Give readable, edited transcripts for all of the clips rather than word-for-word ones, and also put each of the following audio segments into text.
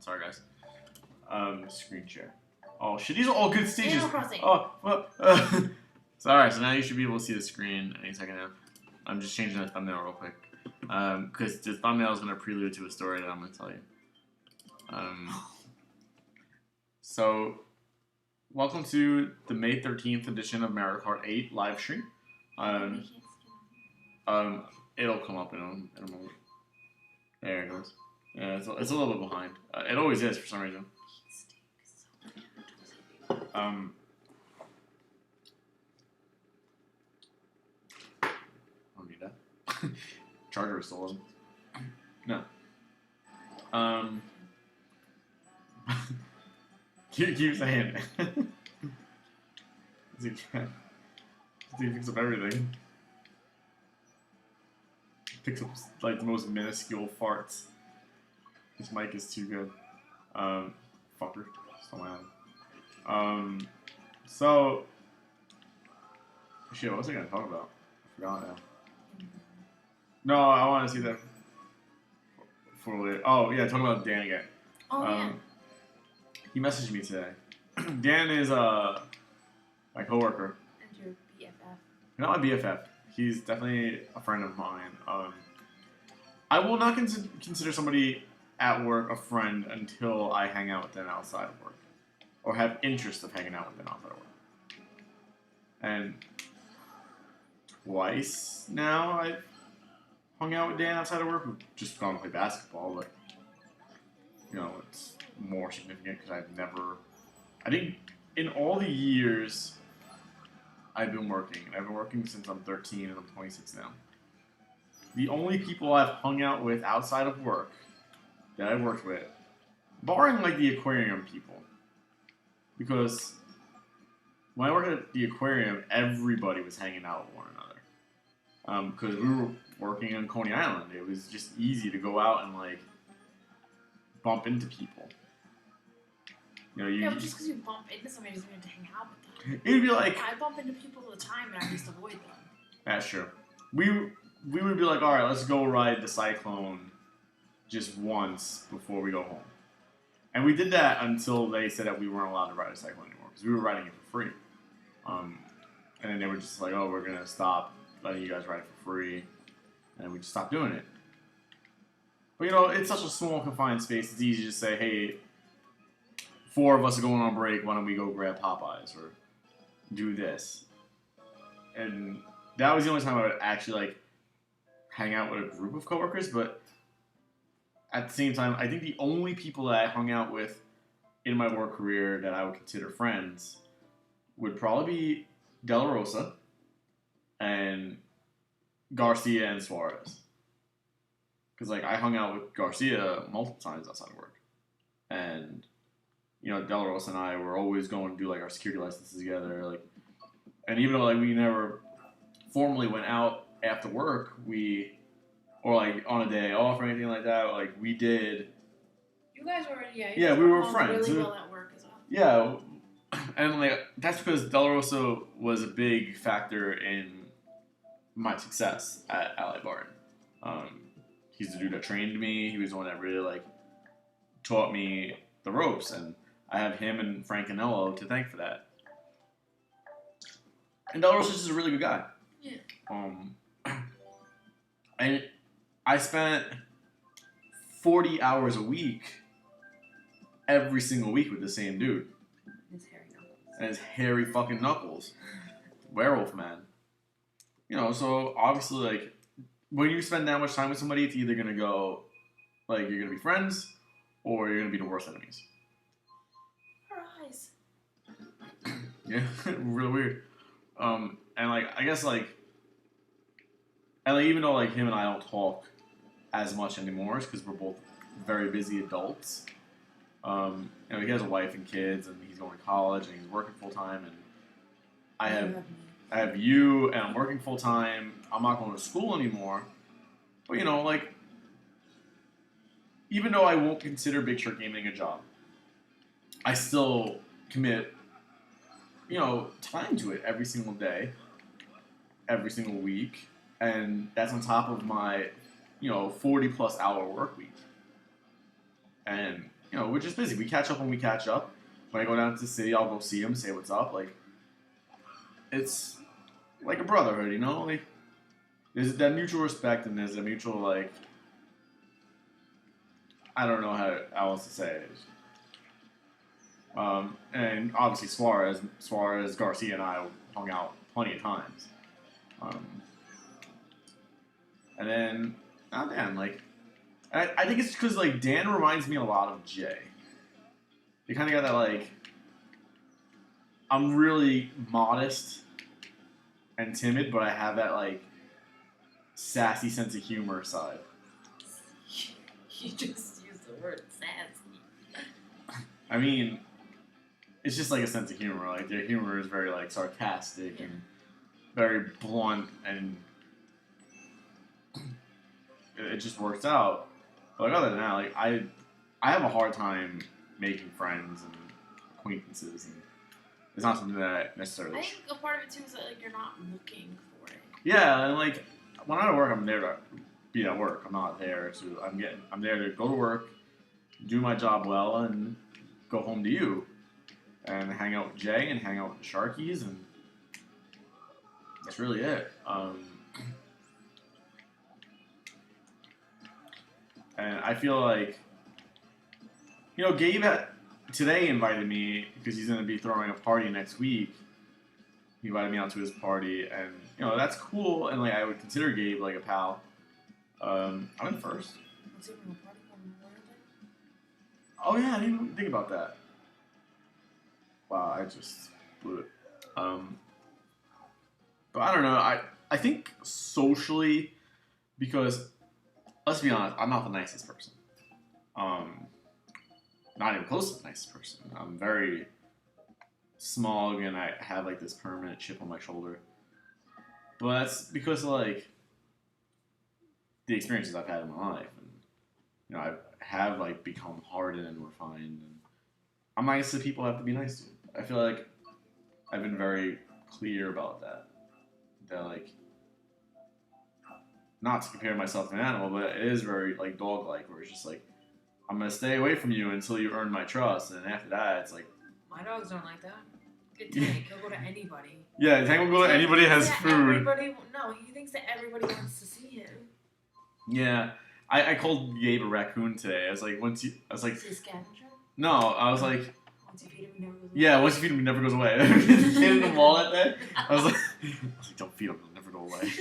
Sorry, guys. Screen share. Oh shit, these are all good stages. Animal Crossing. Oh, well. Sorry, so now you should be able to see the screen any second now. I'm just changing the thumbnail real quick. Because the thumbnail is going to prelude to a story that I'm going to tell you. So, welcome to the May 13th edition of Mario Kart 8 live stream. It'll come up in a moment. There it goes. Yeah, it's a little bit behind. It always is for some reason. Don't need that. Charger is still on. No. Keep saying it. He picks up everything. Picks up like the most minuscule farts. His mic is too good. Fucker. Still mad. So shit, what was I gonna talk about? I forgot now. No, I want to see that for later. Oh yeah, talking about Dan again. Oh yeah. He messaged me today. Dan is my coworker. And your BFF. Not my BFF. He's definitely a friend of mine. I will not consider somebody at work a friend until I hang out with them outside of work, or have interest of hanging out with them outside of work. And twice now I've hung out with Dan outside of work. We've just gone to play basketball, but you know it's more significant because I think in all the years I've been working, and I've been working since I'm 13 and I'm 26 now. The only people I've hung out with outside of work that I've worked with, barring like the aquarium people, because when I worked at the aquarium, everybody was hanging out with one another. Because we were working on Coney Island, it was just easy to go out and like bump into people. You know, Yeah, but just because you bump into somebody doesn't mean to hang out with them. It'd be like I bump into people all the time and I just avoid them. That's true. We would be like, all right, let's go ride the Cyclone just once before we go home. And we did that until they said that we weren't allowed to ride a Cyclone anymore because we were riding it for free. And then they were just like, oh, we're gonna stop letting you guys ride it for free, and we just stopped doing it. But you know, it's such a small confined space. It's easy to say, hey, 4 of us are going on break. Why don't we go grab Popeyes or do this? And that was the only time I would actually like hang out with a group of coworkers. But at the same time, I think the only people that I hung out with in my work career that I would consider friends would probably be De La Rosa and Garcia and Suarez. Because like I hung out with Garcia multiple times outside of work, and you know, De La Rosa and I were always going to do like our security licenses together. Like, and even though like we never formally went out after work, or like on a day off or anything like that, like we did. You guys were we were friends. Really well at work as well. Yeah, and like that's because De La Rosa was a big factor in my success at Ally Barton. He's the dude that trained me. He was the one that really like taught me the ropes, and I have him and Frank Anello to thank for that. And De La Rosa's just a really good guy. Yeah. And I spent 40 hours a week, every single week with the same dude. His hairy knuckles. And his hairy fucking knuckles. Werewolf man. You know, so obviously, like, when you spend that much time with somebody, it's either going to go, like, you're going to be friends, or you're going to be the worst enemies. Her eyes. Yeah, real weird. And, like, I guess, like, and, like, even though, like, him and I don't talk as much anymore, it's because we're both very busy adults. You know, he has a wife and kids, and he's going to college, and he's working full-time, and I have you, and I'm working full-time. I'm not going to school anymore. But, you know, like, even though I won't consider Big Shirt Gaming a job, I still commit, you know, time to it every single day, every single week. And that's on top of my, you know, 40-plus hour work week. And you know, we're just busy. We catch up when we catch up. When I go down to the city, I'll go see him, say what's up. Like, it's like a brotherhood, you know? Like, there's that mutual respect and there's a mutual, like, I don't know how else to say it. And obviously Suarez, Garcia, and I hung out plenty of times. And then, oh man, like, I think it's because, like, Dan reminds me a lot of Jay. You kind of got that, like, I'm really modest and timid, but I have that, like, sassy sense of humor side. You just used the word sassy. I mean, it's just like a sense of humor. Like, their humor is very, like, sarcastic and very blunt, and it just works out. But, like, other than that, like, I have a hard time making friends and acquaintances, and it's not something that I necessarily. I think a part of it too is that, like, you're not looking for it. Yeah, and, like, when I'm at work, I'm there to be at work. I'm not there to. I'm there to go to work, do my job well, and go home to you, and hang out with Jay and hang out with the Sharkies, and that's really it. And I feel like, you know, Gabe today invited me because he's going to be throwing a party next week. He invited me out to his party, and, you know, that's cool, and, like, I would consider Gabe, like, a pal. I'm in first. What's even a party for Memorial Day? Oh, yeah, I didn't even think about that. Wow, I just blew it. But I don't know, I think socially, because, let's be honest, I'm not the nicest person. Not even close to the nicest person. I'm very smug, and I have, like, this permanent chip on my shoulder. But that's because, like, the experiences I've had in my life, and, you know, I have, like, become hardened and refined, and I'm nice to people I have to be nice to. I feel like I've been very clear about that. That, like, not to compare myself to an animal, but it is very, like, dog-like, where it's just like, I'm gonna stay away from you until you earn my trust, and after that, it's like, My dogs don't like that. Good Tank, he'll go to anybody. yeah, Tank will go to anybody that has food. No, he thinks that everybody wants to see him. Yeah, I called Gabe a raccoon today. I was like, Is he a scavenger? no, I was like, Once you feed him, he never goes away. yeah, once you feed him, he never goes away. The kid in the mall that day, I was like, don't feed him, he'll never go away.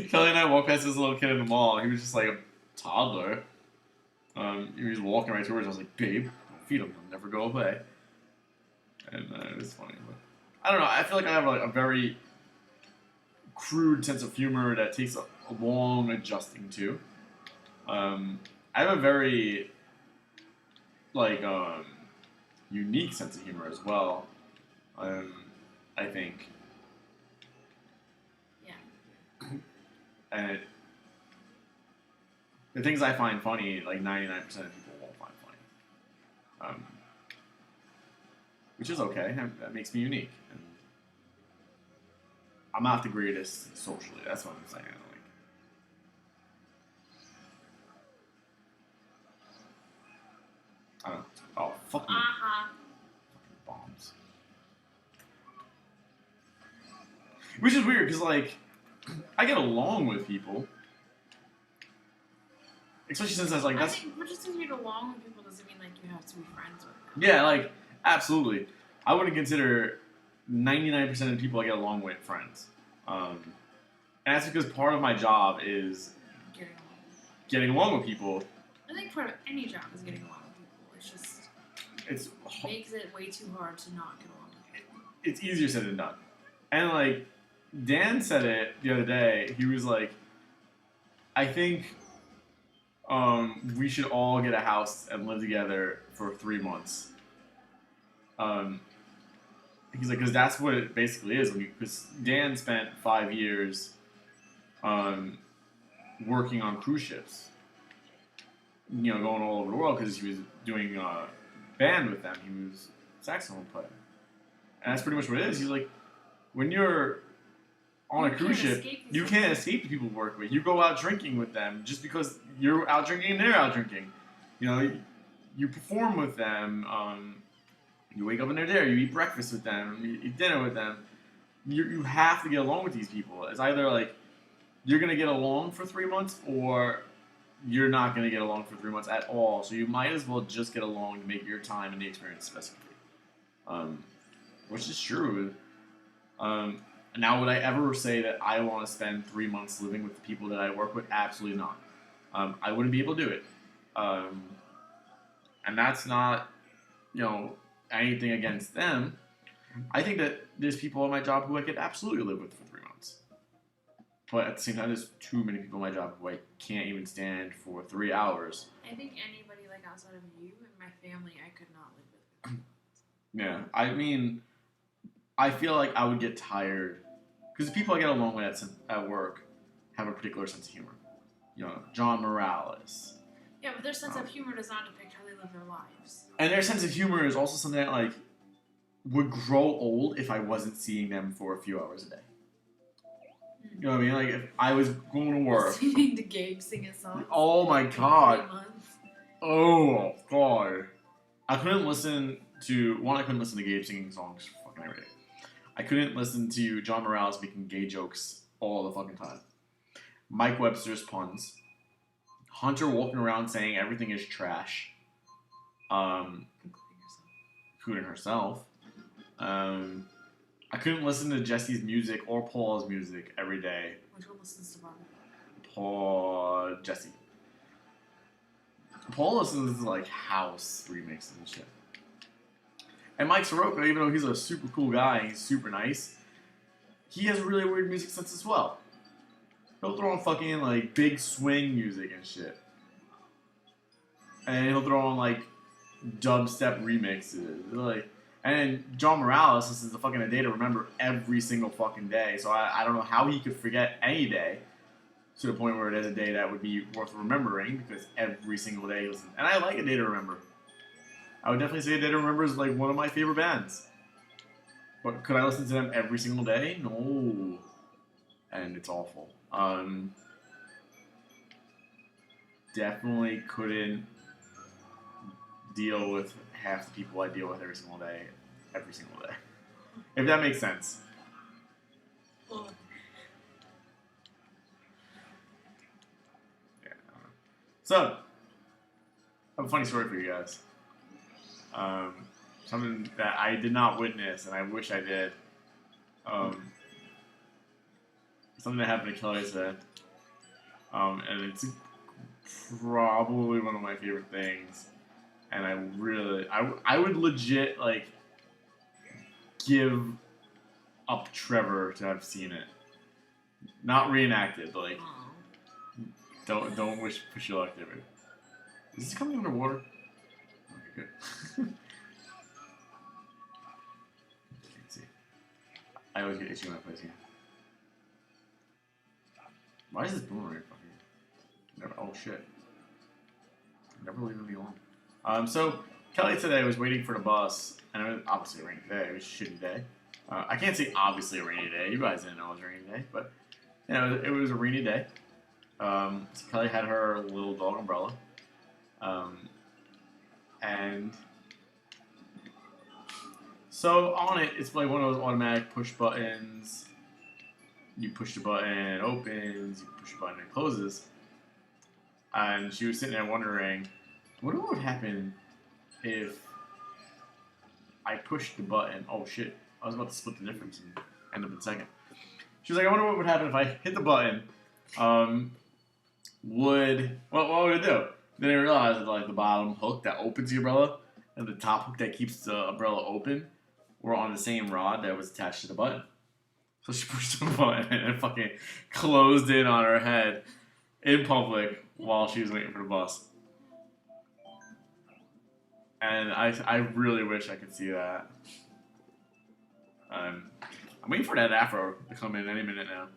Kelly and I walked past this little kid in the mall. He was just like a toddler. He was walking right towards us. I was like, babe, don't feed him, he'll never go away. And it was funny. But I don't know, I feel like I have, like, a very crude sense of humor that takes a long adjusting to. I have a very, like, unique sense of humor as well. I think. Yeah. And the things I find funny, like, 99% of people won't find funny. Which is okay. That makes me unique. And I'm not the greatest socially. That's what I'm saying. Like, I don't know. Oh, fuck me. Fucking bombs. Which is weird, because, like, I get along with people. Especially since I think just because you get along with people doesn't mean, like, you have to be friends with them. Yeah, like, absolutely. I wouldn't consider 99% of the people I get along with friends. And that's because part of my job is getting along with people. I think part of any job is getting along with people. It's just... It makes it way too hard to not get along with people. It's easier said than done. And, like, Dan said it the other day. He was like, I think we should all get a house and live together for 3 months. He's like, because that's what it basically is. Because Dan spent 5 years working on cruise ships. You know, going all over the world because he was doing band with them. He was a saxophone player. And that's pretty much what it is. He's like, when you're on a cruise ship, you can't escape the people you work with. You go out drinking with them just because you're out drinking and they're out drinking. You know, you perform with them. You wake up and they're there. You eat breakfast with them. You eat dinner with them. You have to get along with these people. It's either like you're gonna get along for 3 months, or you're not gonna get along for 3 months at all. So you might as well just get along to make your time and the experience specifically. Which is true. Now, would I ever say that I want to spend 3 months living with the people that I work with? Absolutely not. I wouldn't be able to do it. And that's not, anything against them. I think that there's people on my job who I could absolutely live with for 3 months. But at the same time, there's too many people on my job who I can't even stand for 3 hours. I think anybody like outside of you and my family, I could not live with. Yeah, I mean, I feel like I would get tired because the people I get along with at work have a particular sense of humor. John Morales. Yeah, but their sense of humor does not depict how they live their lives. And their sense of humor is also something that, like, would grow old if I wasn't seeing them for a few hours a day. You know what I mean? Like, if I was going to work. Listening to Gabe sing a song. Oh my god. 3 months. Oh god. I couldn't listen to Gabe singing songs fucking every day. I couldn't listen to John Morales making gay jokes all the fucking time. Mike Webster's puns. Hunter walking around saying everything is trash. Including herself. I couldn't listen to Jesse's music or Paul's music every day. Which one listens to Jesse. Paul listens to like house remixes and shit. And Mike Soroka, even though he's a super cool guy and he's super nice, he has a really weird music sense as well. He'll throw on fucking like big swing music and shit. And he'll throw on like dubstep remixes. Like, and John Morales, this is a fucking a day to remember every single fucking day. So I don't know how he could forget any day to the point where it is a day that would be worth remembering, because every single day he listens. And I like A Day to Remember. I would definitely say A Day to Remember is like one of my favorite bands. But could I listen to them every single day? No. And it's awful. Definitely couldn't deal with half the people I deal with every single day. If that makes sense. Well, Yeah. So, I have a funny story for you guys. Something that I did not witness, and I wish I did. Something that happened to Kelly today. And it's probably one of my favorite things. And I would legit, like, give up Trevor to have seen it. Not reenacted, but, like, don't push your luck there, baby. Is this coming underwater? Okay, good. Can't see. I always get itchy when I play this game. Why is this boomerang fucking? Never. Oh shit! Never leaving me alone. So Kelly today was waiting for the bus, and it was obviously a rainy day. It was a shitty day. I can't say obviously a rainy day. You guys didn't know it was a rainy day, but it was a rainy day. So Kelly had her little dog umbrella, and so on it, it's like one of those automatic push buttons. You push the button, it opens. You push the button, it closes. And she was sitting there wondering, what would happen if I pushed the button? Oh shit! I was about to split the difference and end up in second. She was like, I wonder what would happen if I hit the button. What would it do? Then I realized that like the bottom hook that opens the umbrella and the top hook that keeps the umbrella open were on the same rod that was attached to the button. So she pushed the button and it fucking closed in on her head in public while she was waiting for the bus. And I really wish I could see that. I'm waiting for that afro to come in any minute now.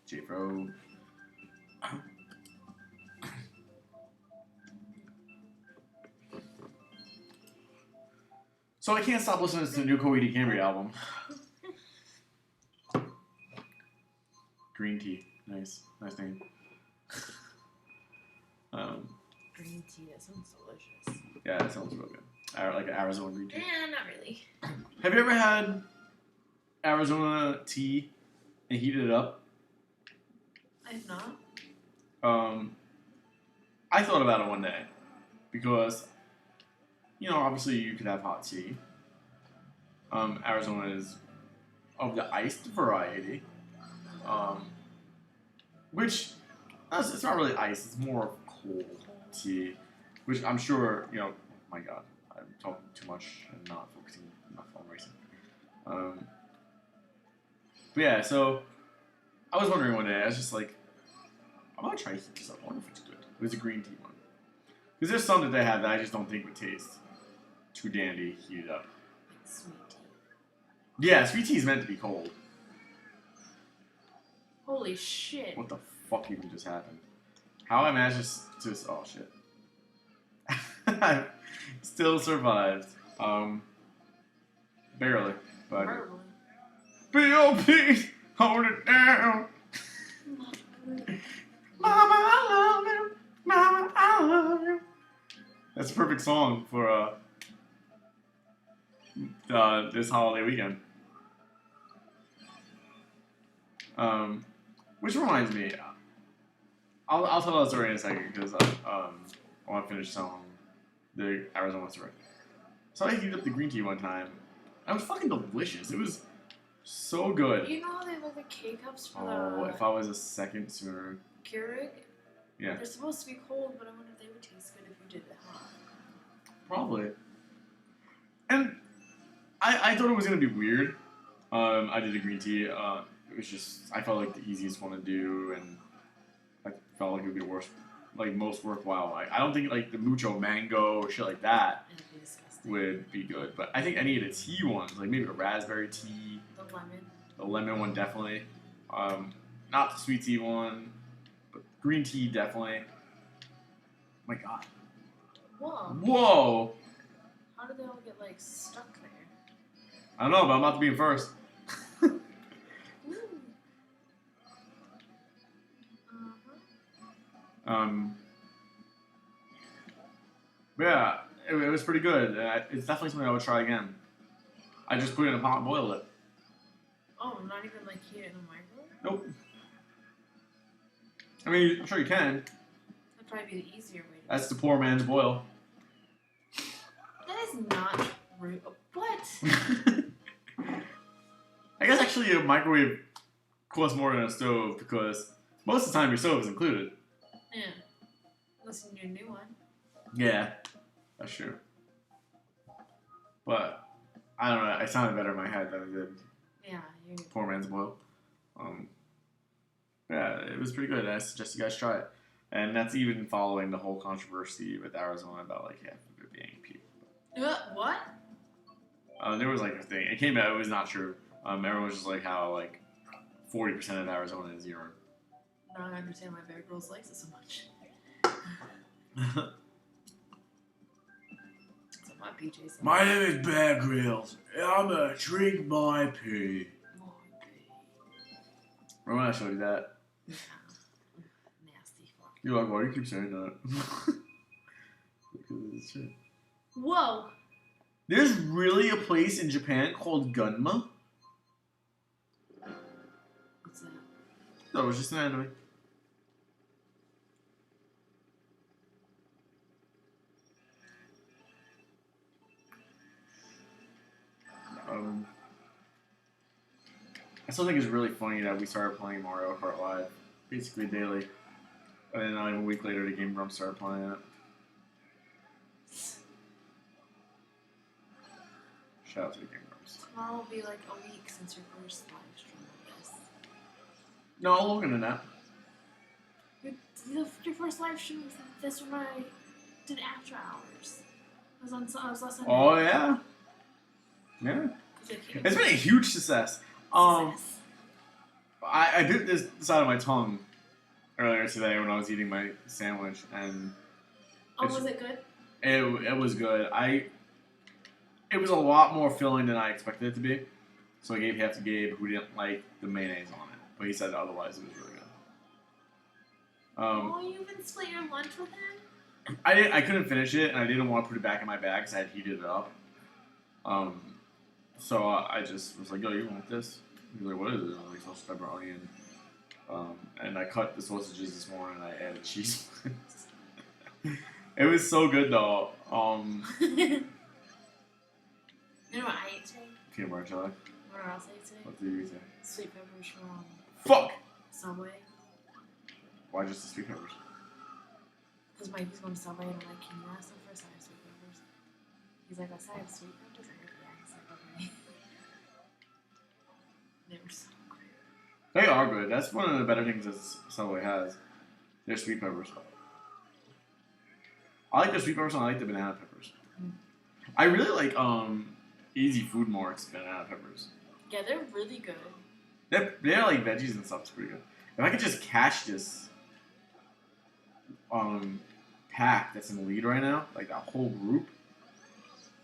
J-Pro. So I can't stop listening to the new Coedy Cambria album. Green tea. Nice name. Green tea, that sounds delicious. Yeah, that sounds real good. Like an Arizona green tea. Yeah, not really. Have you ever had Arizona tea and heated it up? I have not. I thought about it one day because, obviously you could have hot tea. Arizona is of the iced variety, which it's not really ice; it's more cold tea, which I'm sure oh my God, I'm talking too much and not focusing enough on racing. But yeah, so I was wondering one day. I was just like, I'm gonna try to heat this up. I wonder if it's good. It was a green tea one. Because there's some that they have that I just don't think would taste too dandy heated up. Like sweet tea. Yeah, sweet tea is meant to be cold. Holy shit. What the fuck even just happened? How I managed to oh shit. I still survived. Barely. But B.O.P. Hold it down. Mama, I love you. Mama, I love you. That's a perfect song for this holiday weekend. Which reminds me, I'll tell that story in a second because I want to finish telling the Arizona story. So I heated up the green tea one time. It was fucking delicious. It was so good. You know how they have like the K-cups for Oh, if I was a second sooner. Keurig? Yeah. They're supposed to be cold, but I wonder if they would taste good if you did it hot. Probably. And I thought it was going to be weird. I did a green tea. It was just, I felt like the easiest one to do, and I felt like it would be the worst, like most worthwhile. I don't think like the mucho mango or shit like that would be good. But I think any of the tea ones, like maybe the raspberry tea. The lemon. The lemon one definitely. Not the sweet tea one, but green tea definitely. Oh my God. Whoa. Whoa. How did they all get like stuck there? I don't know, but I'm about to be in first. But yeah, it was pretty good. It's definitely something I would try again. I just put it in a pot and boiled it. Oh, not even like heat it in the microwave? Nope. I mean, I'm sure you can. That'd probably be the easier way to That's the poor man's boil. That is not true. What? I guess actually a microwave costs more than a stove because most of the time your stove is included. Yeah. Unless you need a new one. Yeah, that's true. But I don't know. It sounded better in my head than it did. Yeah, you. Poor man's boil. Yeah, it was pretty good. I suggest you guys try it. And that's even following the whole controversy with Arizona about like half of it being pee. What? There was like a thing. It came out. It was not true. Everyone was just like how like 40% of Arizona is urine. Now I understand why Bear Grylls likes it so much. So my PJs. My name is Bear Grylls. I'm gonna drink my pee. Remember when I showed you that? Yeah. Nasty fuck. You're like, why do you keep saying that? Because it's shit. Whoa. There's really a place in Japan called Gunma? What's that? No, it was just an anime. I still think it's really funny that we started playing Mario Kart Live basically daily. And then like a week later, the Game Grumps started playing it. Shout out to the Game Grumps. Tomorrow will be like a week since your first live stream of this. No, longer than that. Your first live stream was this when I did After Hours. I was last Sunday. Oh, yeah. Yeah. It's been a huge success. I bit this out of my tongue earlier today when I was eating my sandwich, and was it good? It was good. It was a lot more filling than I expected it to be. So I gave half to Gabe, who didn't like the mayonnaise on it, but he said otherwise it was really good. Oh, you even split your lunch with him? I couldn't finish it, and I didn't want to put it back in my bag because I had heated it up. So I just was like, "Yo, you want this?" He's like, "What is it?" I was like, sausage, pepper, onion. And I cut the sausages this morning, and I added cheese. It was so good though. You know what I ate today? Peanut butter jelly. What else I ate today? What did you eat today? Sweet peppers from Fuck! Subway. Why just the sweet peppers? Because Mikey's going to Subway and I'm like, can you ask them for a side of sweet peppers? He's like, a side of sweet peppers? I'm like, yeah. He's like, okay. They were so good. They are good. That's one of the better things that Subway has. Their sweet peppers. I like the sweet peppers and I like the banana peppers. Mm. I really like Easy Food Mart's banana peppers. Yeah, they're really good. They're like veggies and stuff. It's pretty good. If I could just catch this pack that's in the lead right now, like that whole group,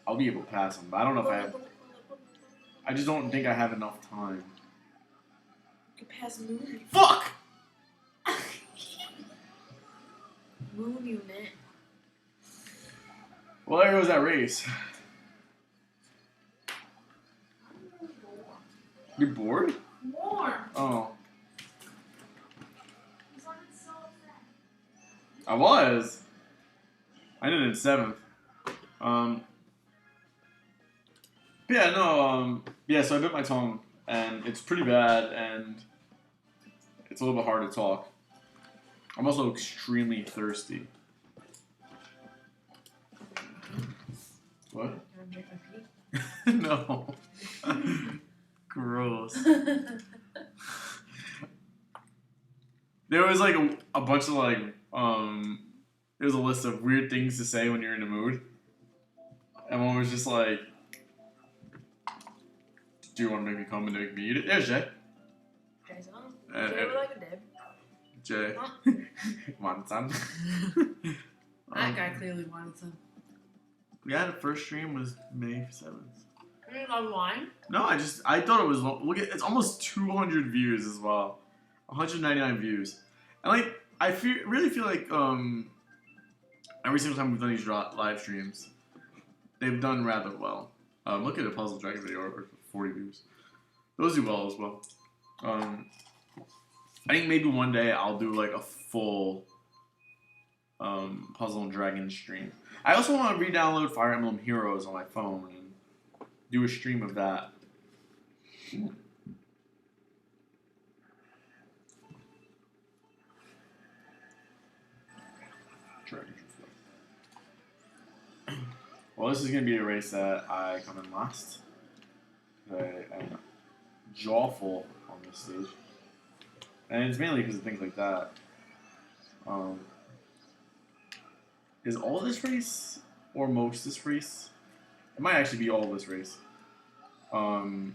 I'll be able to pass them. But I don't know if I have. I just don't think I have enough time. You could pass Moon. Fuck! Moon, you meant. Well, there goes that race. You're bored? Warm. Oh. He's on it so upset. I was. I did it in 7th. Yeah, no, yeah, so I bit my tongue, and it's pretty bad, and it's a little bit hard to talk. I'm also extremely thirsty. What? You want to drink my pee? No. Gross. There was like a bunch of like there's a list of weird things to say when you're in the mood. And one was just like, do you want to make me come and make me eat it? There's Jay. Jay's on. And- Jay would like a dib. Jay. Want some? That guy clearly wanted some. Yeah, the first stream was May 7th. You love wine? No, I thought it was look at it's almost 200 views as well. 199 views. And like really feel like every single time we've done these live streams, they've done rather well. Look at the Puzzle Dragon video, or 40 views. Those do well as well. I think maybe one day I'll do like a full Puzzle and Dragon stream. I also want to re-download Fire Emblem Heroes on my phone and do a stream of that. Well, this is going to be a race that I come in last. I am jawful on this stage. And it's mainly because of things like that. Is all this race or most this race? It might actually be all this race. Hovering.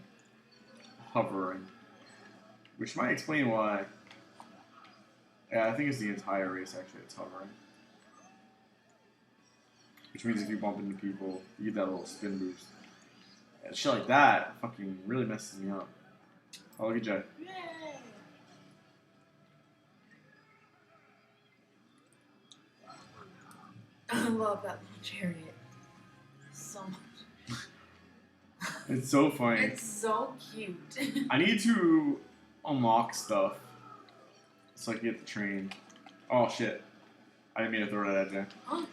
Which might explain why. Yeah, I think it's the entire race actually, it's hovering. Which means if you bump into people, you get that little spin boost. And shit like that fucking really messes me up. Oh, look at Jay. Yay! I love that little chariot so much. It's so funny. It's so cute. I need to unlock stuff so I can get the train. Oh shit. I didn't mean to throw that at Jay. Huh?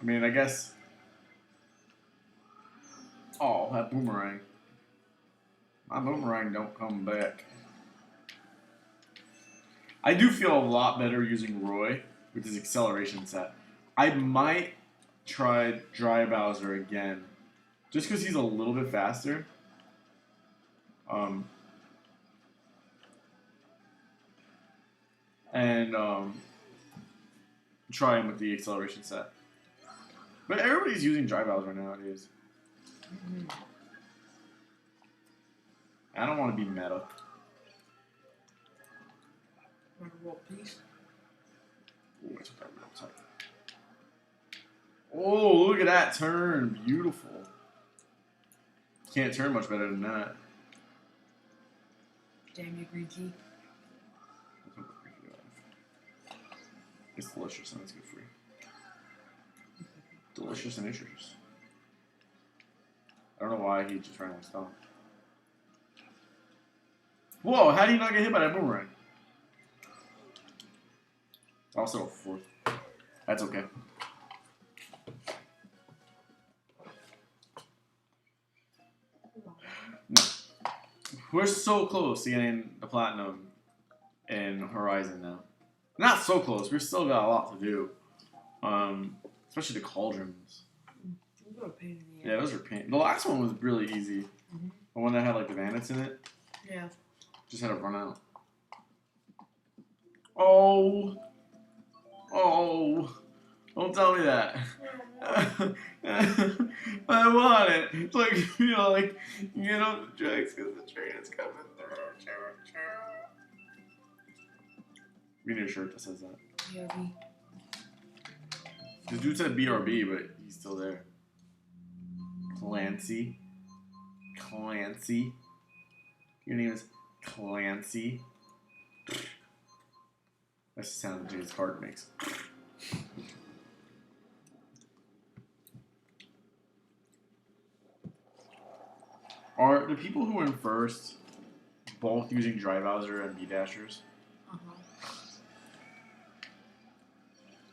I mean, I guess. Oh, that boomerang. My boomerang don't come back. I do feel a lot better using Roy with his acceleration set. I might try Dry Bowser again, just because he's a little bit faster. And try him with the acceleration set. But everybody's using Dry Bowser nowadays. Mm-hmm. I don't want to be meta. Want a roll, please? Ooh, I took that real tight. Oh, look at that turn. Beautiful. Can't turn much better than that. Damn you, green key. I took the green It's delicious and it's good for you. Delicious and nutritious. I don't know why he just randomly stopped. Whoa, how do you not get hit by that boomerang? Also, fourth. That's okay. No. We're so close to getting the platinum in Horizon now. Not so close. We've still got a lot to do. Especially the cauldrons. Those were a pain in the Yeah, those are pain. The last one was really easy. Mm-hmm. The one that had like the bandits in it. Yeah. Just had to run out. Oh. Oh. Don't tell me that. I want it. It's like, like, you get on the tracks because the train is coming through. We need a shirt that says that. BRB. The dude said BRB, but he's still there. Clancy. Your name is Clancy. That's the sound that James Kart makes. Are the people who were in first both using Dry Bowser and B-Dashers?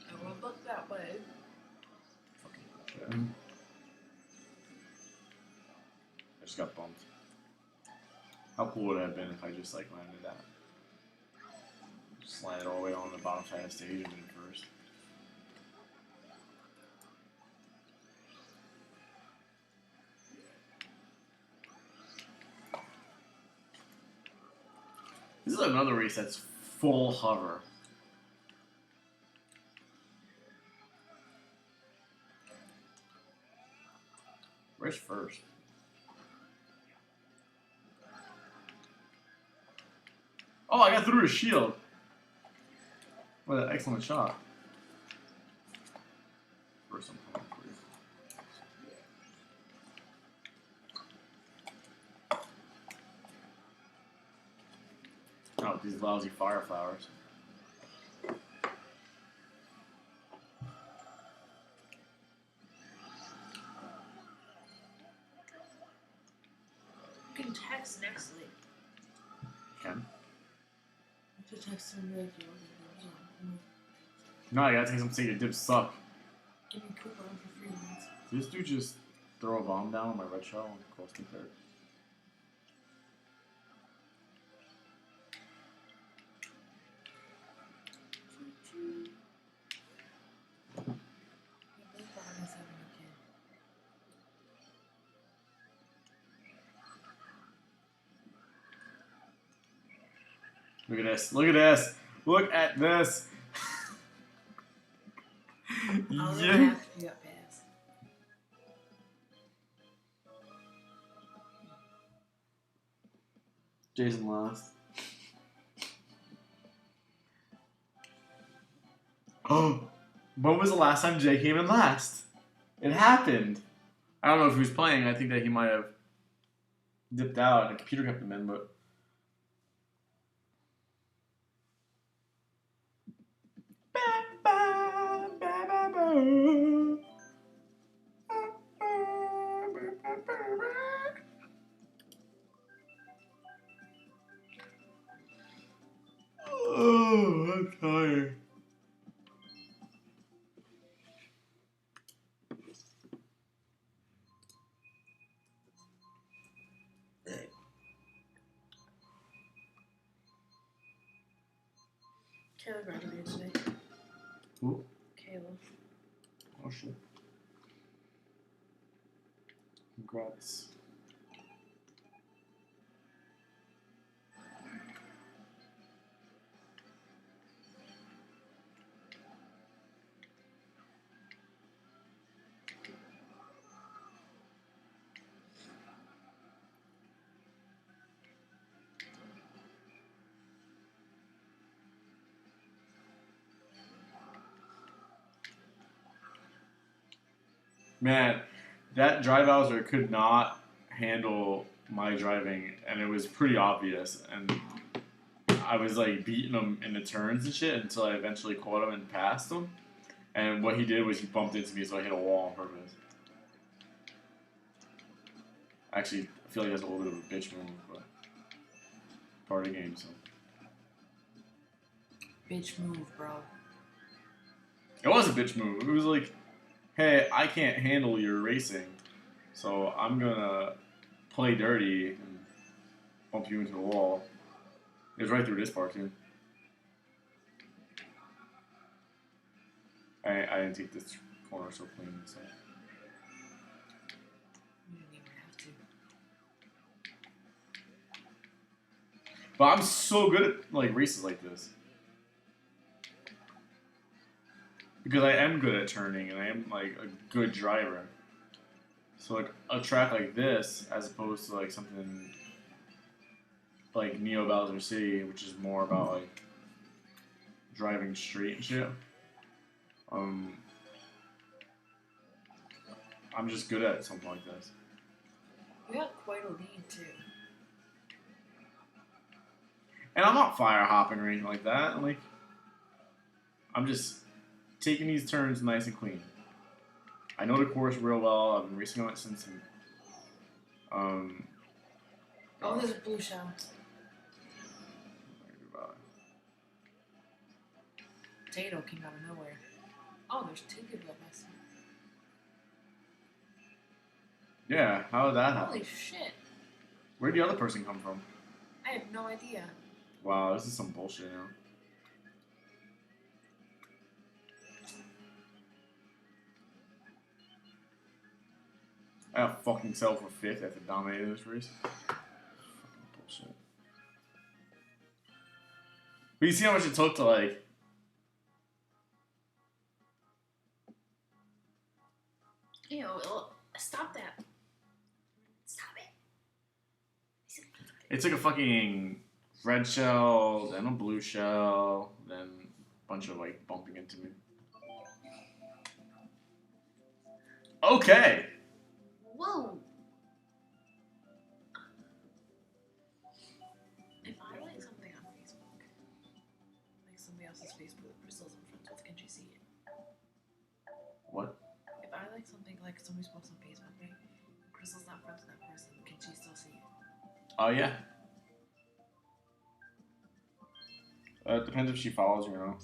It would look that way. I just got bumped. How cool would it have been if I just like landed that? Just landed all the way on the bottom side of the stage and then first. This is another race that's full hover. Where's first? Oh, I got through a shield. What an excellent shot. First, I'm coming for you. Oh, these lousy fire flowers. You can text next week. Can? You can text him like No, I gotta take some say your dips suck. give me a coupon for free ones. Did this dude just throw a bomb down on my red shell and close to third? Look at this. Look at this. Look at this. Yeah. You got pass. Jason lost. Oh, when was the last time Jay came in last? It happened. I don't know if he was playing. I think that he might have dipped out and the computer kept him in, but. Oh, I'm tired. Kayla graduated today. Who? Kayla. Oh shit. Congrats. Man, that Dry Bowser could not handle my driving, and it was pretty obvious. And I was like beating him in the turns and shit until I eventually caught him and passed him. And what he did was he bumped into me, so I hit a wall on purpose. Actually, I feel like that's a little bit of a bitch move, but part of the game, so. Bitch move, bro. It was a bitch move. It was like, hey, I can't handle your racing, so I'm gonna play dirty and bump you into the wall. It was right through this part, too. I didn't take this corner so clean, so. You didn't even have to. But I'm so good at like races like this. Because I am good at turning and I am like a good driver. So like a track like this, as opposed to like something like Neo Bowser City, which is more about like driving straight and shit. I'm just good at something like this. You got quite a lead too. And I'm not fire hopping or anything like that. Like, I'm just taking these turns nice and clean. I know the course real well. I've been racing on it since. Oh, there's a blue shell. Potato came out of nowhere. Oh, there's two people at my side. Yeah, how did that happen? Holy shit. Where'd the other person come from? I have no idea. Wow, this is some bullshit, you know. I got fucking settled for 5th after dominating this race. Fucking bullshit. But you see how much it took to like. Ew, stop that. Stop it. It took a fucking red shell, then a blue shell, then a bunch of like bumping into me. Okay. Whoa. If I like something on Facebook, like somebody else's Facebook that Crystal's in friends with, can she see it? What? If I like something like somebody's post on Facebook, right? Crystal's not friends with that person, can she still see it? Oh, yeah. It depends if she follows you or not.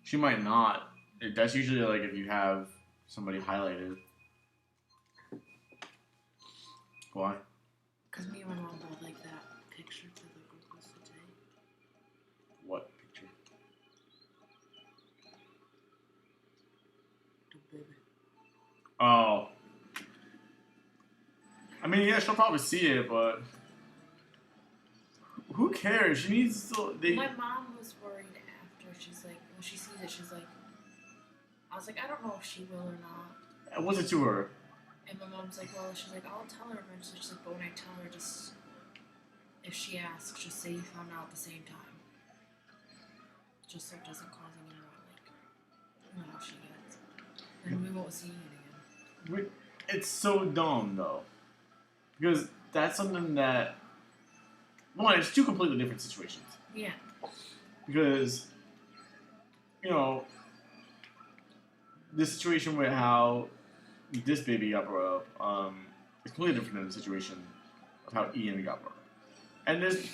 She might not. That's usually like if you have somebody highlighted. Why? Because me and my mom both like that picture to the group posted today. What picture? The baby. Oh. I mean, yeah, she'll probably see it, but who cares? She needs to. My mom was worried after. She's like, when she sees it, she's like, I was like, I don't know if she will or not. What's it to her? And my mom's like, well, she's like, I'll tell her eventually. She's like, but when I tell her, just, if she asks, just say you found out at the same time. Just so it doesn't cause any more, like, you know how she gets. And we won't see it again. It's so dumb, though. Because that's something that. One, it's two completely different situations. Yeah. Because, you know, the situation with how this baby got brought up is completely different than the situation of how Ian got brought up. And there's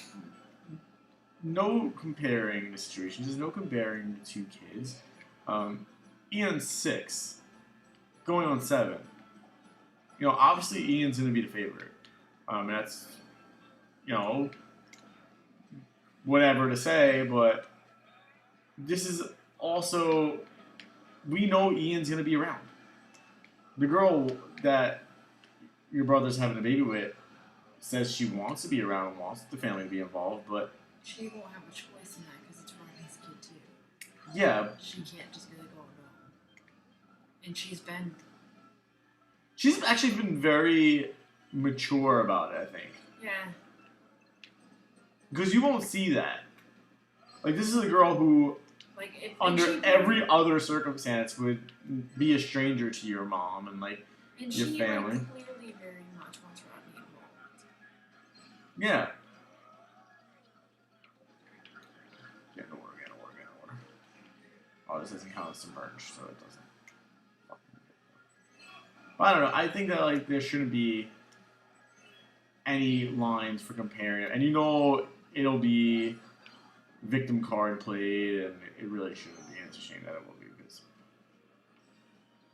no comparing the situations. There's no comparing the two kids. Ian's 6, going on 7. You know, obviously Ian's going to be the favorite. That's, you know, whatever to say, but this is also, we know Ian's going to be around. The girl that your brother's having a baby with says she wants to be around and wants the family to be involved, but she won't have a choice in that because it's Ronnie's kid too. Yeah. She can't just be like, oh no. And she's actually been very mature about it, I think. Yeah. Because you won't see that. Like, this is a girl who, like, under every other circumstance, would be a stranger to your mom and, like, your family. Like, clearly very much wants Rodney involved. Yeah. this doesn't count as submerged, so it doesn't. But I don't know. I think that like there shouldn't be any lines for comparing it, and it'll be victim card played, and it really shouldn't be. And it's a shame that it will be because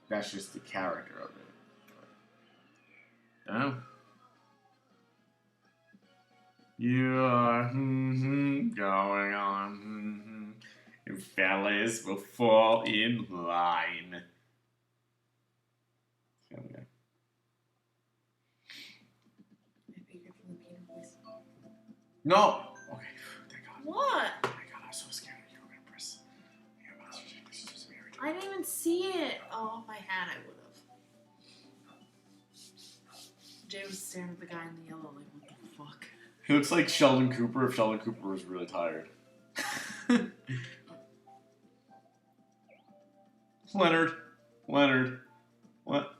that's just the character of it. But, I don't know. You are going on. You fellas will fall in line. Family Guy. My favorite Filipino voice. No! Okay, thank God. What? Oh my God, I was so scared you were going to press. I didn't even see it. Oh, if I had, I would have. Jay was staring at the guy in the yellow, like, what the fuck? He looks like Sheldon Cooper if Sheldon Cooper was really tired. Leonard. What?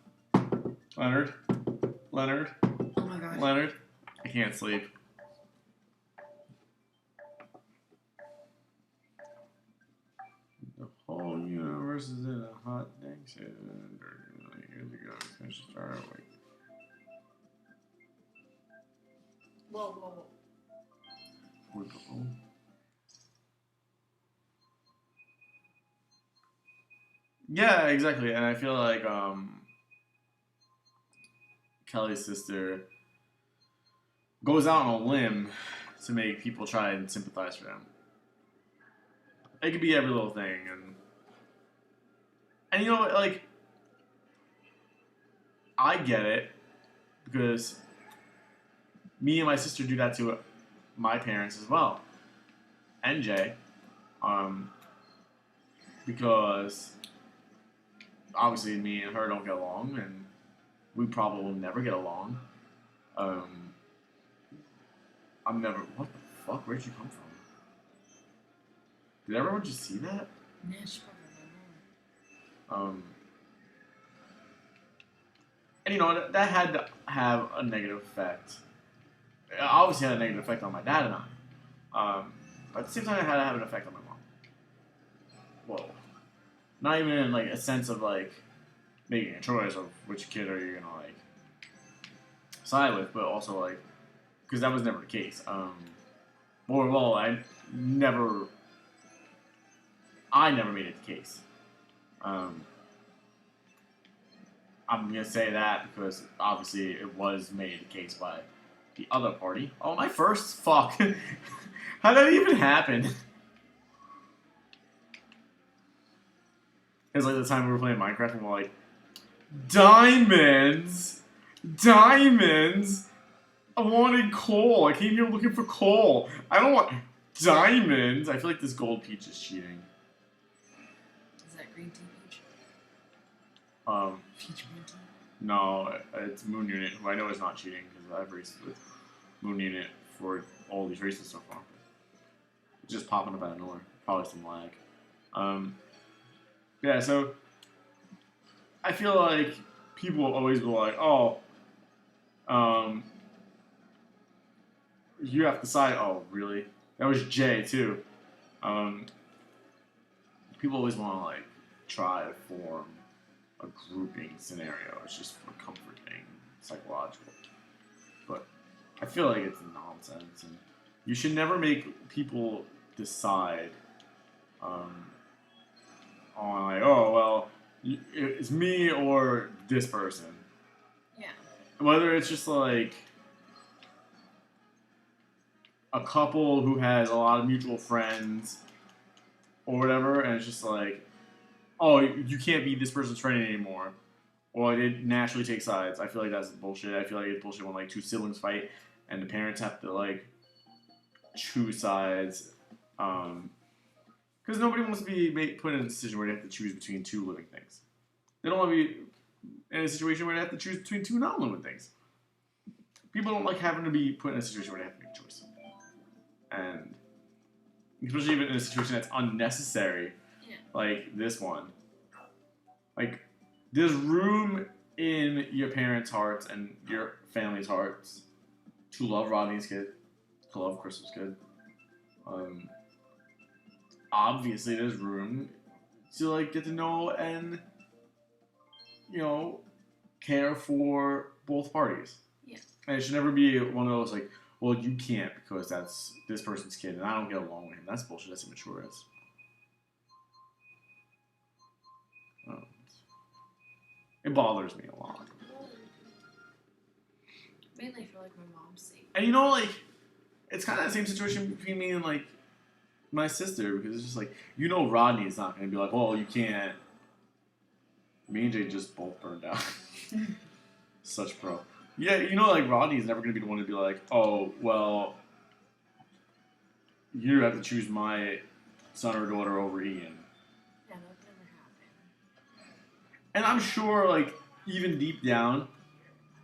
Leonard. Oh my god. Leonard. I can't sleep. The whole universe is in a hot dang shit. Here we go. Finish the start. Wait. Whoa. Yeah, exactly. And I feel like Kelly's sister goes out on a limb to make people try and sympathize for them. It could be every little thing, and you know what, like, I get it because me and my sister do that to my parents as well, and Jay, because obviously me and her don't get along, and we probably will never get along. I'm never. What the fuck? Where'd you come from? Did everyone just see that? Yeah, she probably And you know that had to have a negative effect. It obviously had a negative effect on my dad and I. But at the same time, it had to have an effect on my mom. Whoa. Not even in like a sense of like making a choice of which kid are you gonna like side with, but also like because that was never the case. Well, I never made it the case. I'm gonna say that because obviously it was made the case by the other party. Oh, my first fuck. How did that even happen? It was like the time we were playing Minecraft and we're like, diamonds! I wanted coal. I came here looking for coal. I don't want diamonds. I feel like this gold peach is cheating. Is that green tea peach? Peach green tea? No, it's Moon Unit, who I know is not cheating because I've raced with Moon Unit for all these races so far. It's just popping up out of nowhere. Probably some lag. Yeah, so I feel like people will always go like, oh, you have to decide. Oh, really? That was Jay too. People always want to like try to form a grouping scenario. It's just for comforting, psychological. But I feel like it's nonsense, and you should never make people decide on like, oh well, it's me or this person. Yeah. Whether it's just like a couple who has a lot of mutual friends or whatever, and it's just like, oh, you can't be this person's friend anymore. Or it naturally takes sides. I feel like that's bullshit. I feel like it's bullshit when like two siblings fight and the parents have to like choose sides. Because nobody wants to be put in a decision where they have to choose between two living things. They don't want to be in a situation where they have to choose between two non-living things. People don't like having to be put in a situation where they have to make a choice. And especially even in a situation that's unnecessary, like this one. Like, there's room in your parents' hearts and your family's hearts to love Rodney's kid, to love Crystal's kid. Obviously, there's room to like get to know and care for both parties. Yeah. And it should never be one of those like, well, you can't because that's this person's kid and I don't get along with him. That's bullshit. That's immature. It bothers me a lot. Mainly for like my mom's sake. And it's kind of the same situation between me and like my sister because it's just like Rodney's not gonna be like, well, you can't. Me and Jay just both burned out. Such pro. Yeah, like Rodney's never gonna be the one to be like, oh, well, you have to choose my son or daughter over Ian. Yeah, that never happened. And I'm sure, like, even deep down,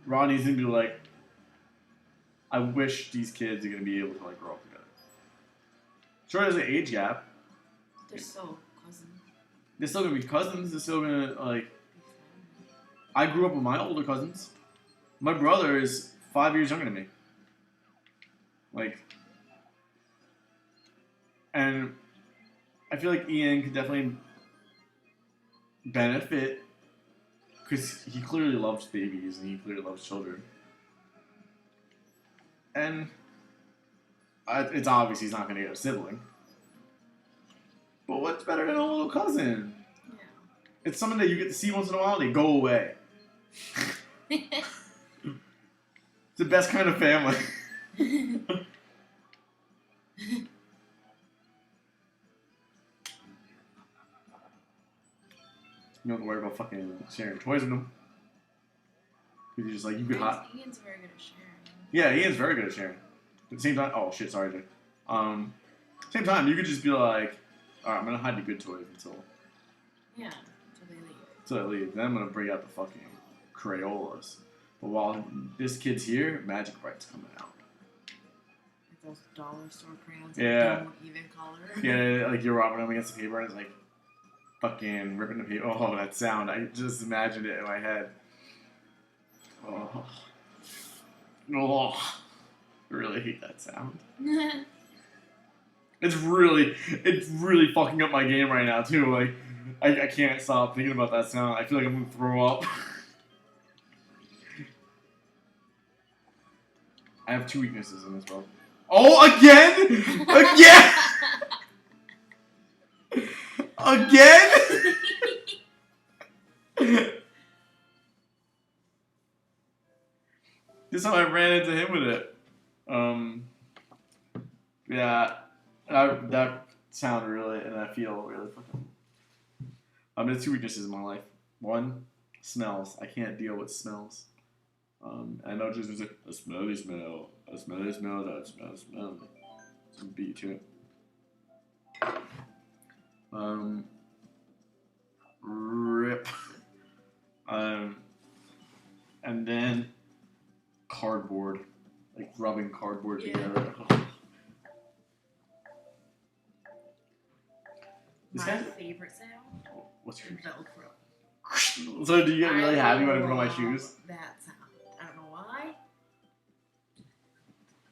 Rodney's gonna be like, I wish these kids are gonna be able to like grow up together. Sure, there's an age gap. They're still cousins. They're still gonna be cousins. They're still gonna like. I grew up with my older cousins. My brother is 5 years younger than me. Like, and I feel like Ian could definitely benefit because he clearly loves babies and he clearly loves children. And it's obvious he's not going to get a sibling. But what's better than a little cousin? Yeah. It's something that you get to see once in a while, they go away. It's the best kind of family. You don't have to worry about fucking sharing toys with them. Because you're just like, you could hot. Ian's very good at sharing. Yeah, Ian's very good at sharing. At the same time, oh shit, sorry, Jay. Same time, you could just be like, alright, I'm gonna hide the good toys until. Yeah, until they leave. Until I leave. Then I'm gonna bring out the fucking Crayolas. But while this kid's here, Magic Bright's coming out. Like those dollar store crayons. Yeah. That don't even color. Yeah, like you're rubbing them against the paper and it's like fucking ripping the paper. Oh, that sound. I just imagined it in my head. Oh. Oh. I really hate that sound. It's really fucking up my game right now too. Like, I can't stop thinking about that sound. I feel like I'm gonna throw up. I have 2 weaknesses in this world. Oh, again! Again! Again! This time I ran into him with it. Yeah, that sound really, and I feel really fucking. There's 2 weaknesses in my life. One, smells. I can't deal with smells. I know just was like a smelly smell, that smells. Some beat to it. Rip. And then cardboard, like rubbing cardboard together. My favorite sound? What's your Velcro. So do you get really happy when I put on my shoes? That sound. I don't know why.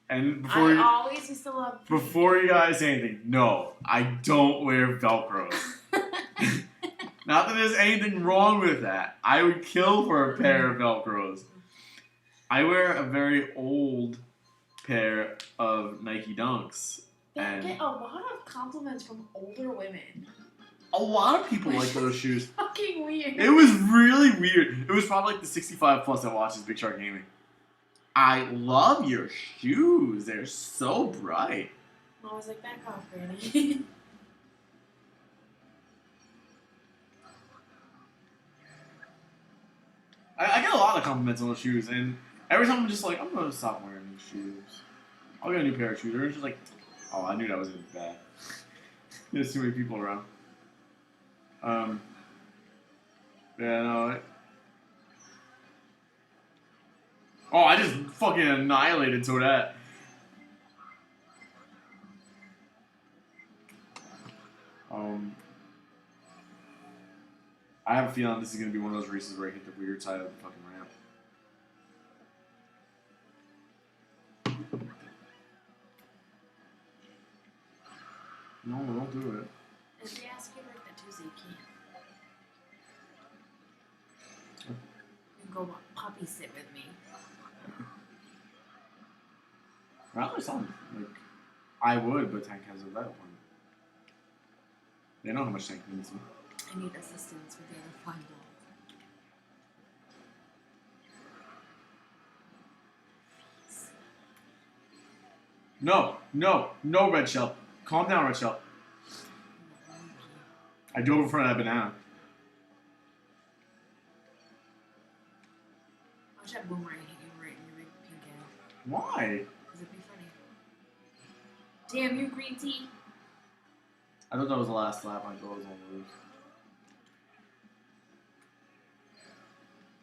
And I always used to love. Before you guys say anything, no, I don't wear Velcros. Not that there's anything wrong with that. I would kill for a pair of Velcros. I wear a very old pair of Nike Dunks. They get a lot of compliments from older women. A lot of people like those shoes. Fucking weird. It was really weird. It was probably like the 65 plus that watches Big Shark Gaming. I love your shoes. They're so bright. I was like, back off, Granny. I get a lot of compliments on those shoes, and every time I'm just like, I'm gonna stop wearing these shoes. I'll get a new pair of shoes. They're just like, oh, I knew that was gonna be bad. There's too many people around. Yeah, no. Oh, I just fucking annihilated Toadette. I have a feeling this is gonna be one of those races where I hit the weird side of the fucking ramp. No, don't do it. If they ask you like the Tuesday, you can't. You can go puppy sit with me. Rather something. Like, I would, but Tank has a vet one. They know how much Tank needs me. I need assistance with the other 5 dogs. No, Red Shell. Calm down, Red Shell. I drove in front of that banana. Watch that boomerang hit you right in your big pink head. Why? Because it'd be funny. Damn you, green tea. I thought that was the last lap. I thought I was on the roof.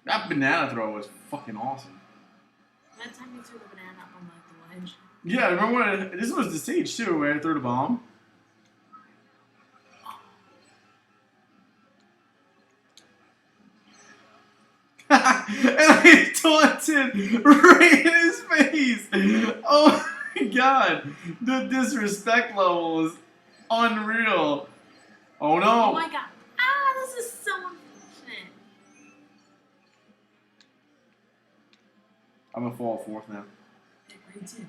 That banana throw was fucking awesome. That time you threw the banana up on like the ledge. Yeah, remember when this was the stage too, where I threw the bomb. And I taunted right in his face. Oh my god, the disrespect level is unreal. Oh no! Oh my god! Ah, this is so unfortunate. I'm gonna fall 4th now. Yeah, green tea.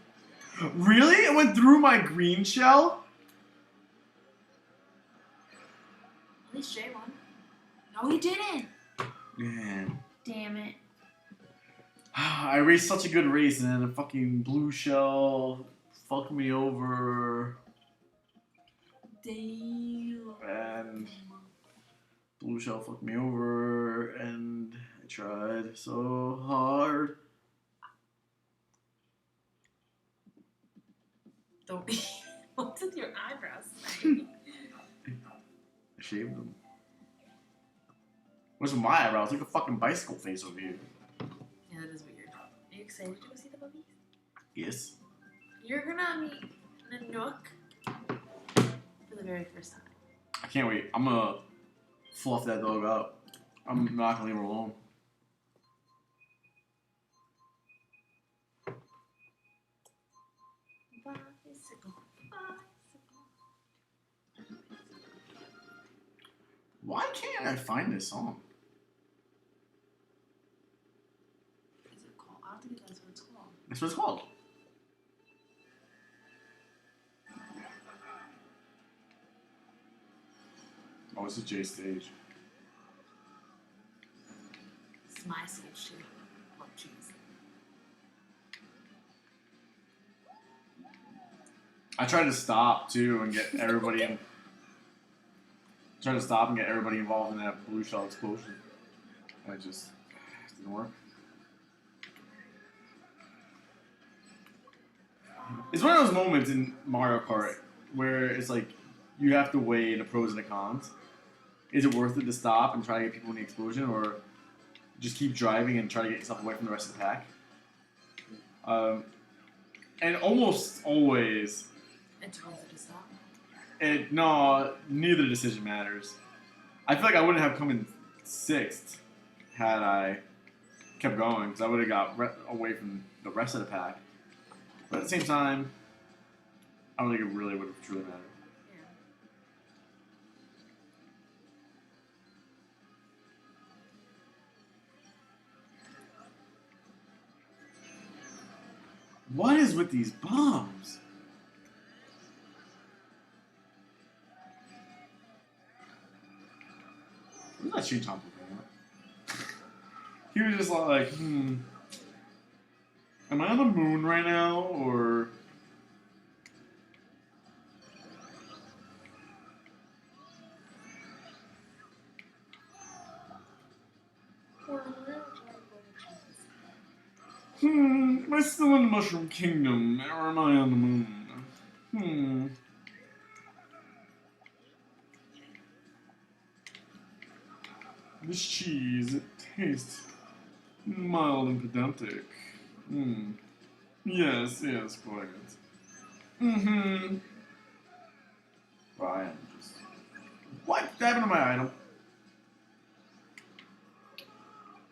Really? It went through my green shell? At least Jay won. No, he didn't. Man. Damn it. I raced such a good race and then a fucking blue shell fucked me over. Damn. And blue shell fucked me over and I tried so hard. Don't be. What's with your eyebrows? Saying? I shaved them. What's with my eyebrows? Like a fucking bicycle face over here. Yeah, that is weird. Are you excited to go see the puppies? Yes. You're gonna meet Nanook for the very first time. I can't wait. I'm gonna fluff that dog up. I'm not gonna leave her alone. Bicycle, bicycle. Why can't I find this song? Is it called? I don't think that's what it's called. That's what it's called. Oh, it's a J stage. It's my stage too. Oh, jeez. I tried to stop too and get everybody in. Tried to stop and get everybody involved in that blue shell explosion. And it just didn't work. It's one of those moments in Mario Kart where it's like you have to weigh the pros and the cons. Is it worth it to stop and try to get people in the explosion, or just keep driving and try to get yourself away from the rest of the pack? And almost always, It's worth it to stop. no, neither decision matters. I feel like I wouldn't have come in 6th had I kept going, because I would have got away from the rest of the pack. But at the same time, I don't think it really would have truly mattered. Yeah. What is with these bombs? Who's that Shin Tompo thing at? He was just like, am I on the moon right now, or... Am I still in the Mushroom Kingdom, or am I on the moon? This cheese, it tastes mild and pedantic. Yes, quite. Ryan, just... What happened to my item?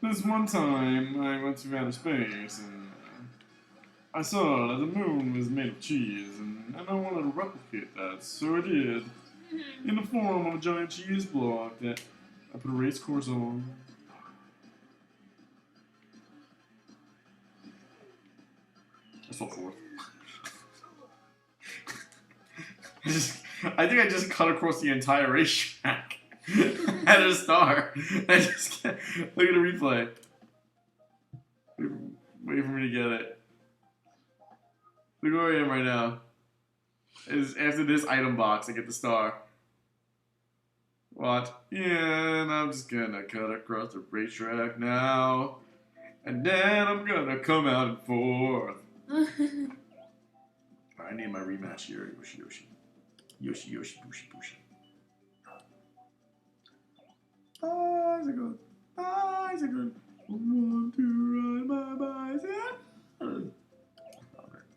This one time, I went to outer space, and I saw that the moon was made of cheese, and I wanted to replicate that, so I did. in the form of a giant cheese block that I put a race course on. That's not fourth. I think I just cut across the entire racetrack. At a star. I just can't. Look at the replay. Wait for me to get it. Look where I am right now. Is after this item box, I get the star. Watch. Yeah, and I'm just gonna cut across the racetrack now. And then I'm gonna come out in fourth. I need my rematch here, Yoshi Yoshi. Yoshi Yoshi Bushi Bushi. Bicycle, bicycle, I want to ride my bicycle.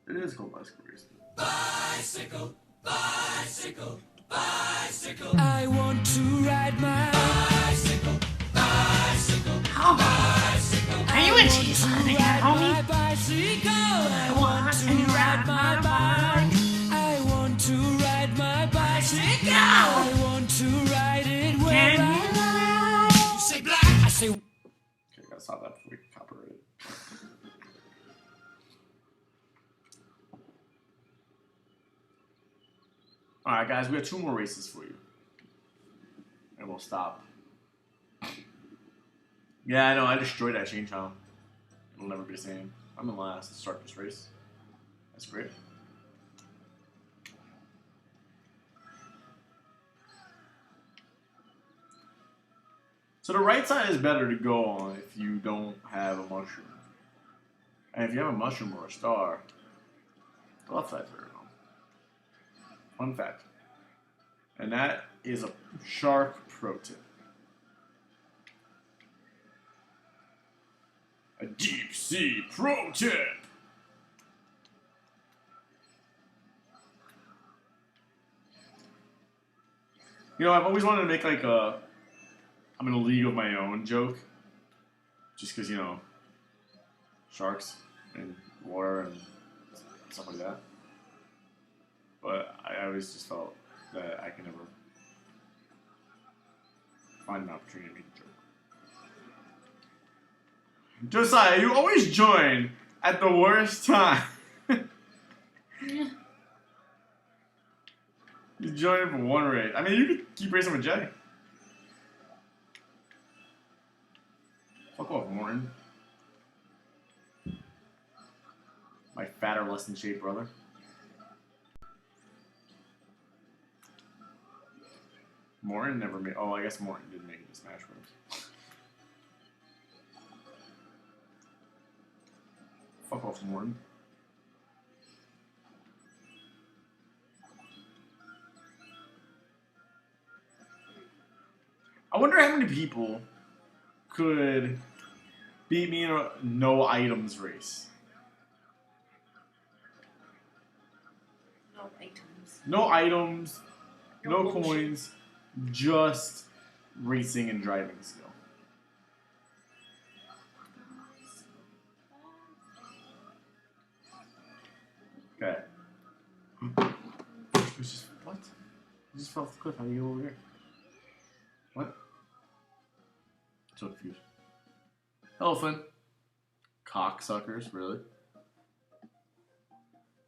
It is called bicycle racing. Bicycle, bicycle, bicycle. I want to ride my bicycle, bicycle, bicycle. Are you a cheese hunter, homie? Bicycle. I want to ride my bike. I want to ride my bicycle. I want to ride it where I say black. I say. Okay, gotta stop that before we get copyrighted. Alright, guys, we have 2 more races for you. And we'll stop. Yeah, I know, I destroyed that chain challenge. It'll never be the same. I'm in last to start this race. That's great. So the right side is better to go on if you don't have a mushroom. And if you have a mushroom or a star, the left side's better to go on. Fun fact. And that is a shark pro tip. A deep sea pro tip. You know, I've always wanted to make like a I'm in a league of my own joke. Just because, you know, sharks and water and stuff like that. But I always just felt that I can never find an opportunity to make a joke. Josiah, you always join at the worst time. You joined for one race. I mean, you could keep racing with Jay. Fuck off, Morton. My fatter, less in shape brother. Morton never made. Oh, I guess Morton didn't make it to Smash Bros. Fuck off, Morton. I wonder how many people could beat me in a no items race. No items. No items, no bullshit. coins, just racing and driving skill. Okay. What? You just fell off the cliff. How do you get over here? What? So confused. Hello, Flynn. Cocksuckers, really?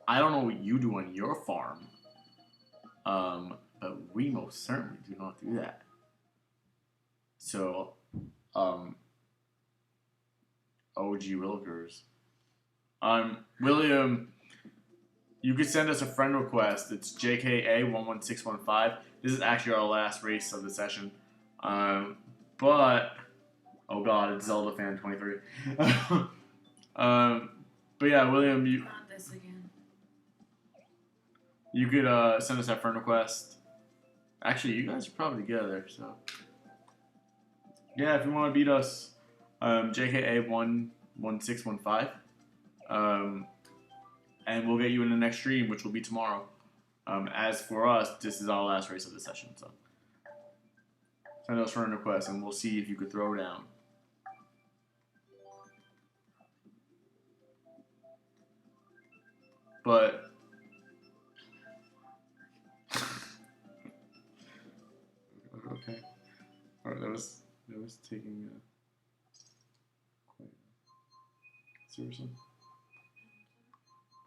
I don't know what you do on your farm. But we most certainly do not do that. So, OG Willikers. William, you could send us a friend request. It's JKA11615. This is actually our last race of the session. But oh god, it's Zelda fan 23. But yeah, William, Not this again. you could send us that friend request. Actually, you guys are probably together, so yeah, if you want to beat us, JKA11615, and we'll get you in the next stream, which will be tomorrow. As for us, this is our last race of the session, so send us friend request, and we'll see if you could throw down. But Alright, that was taking quite seriously.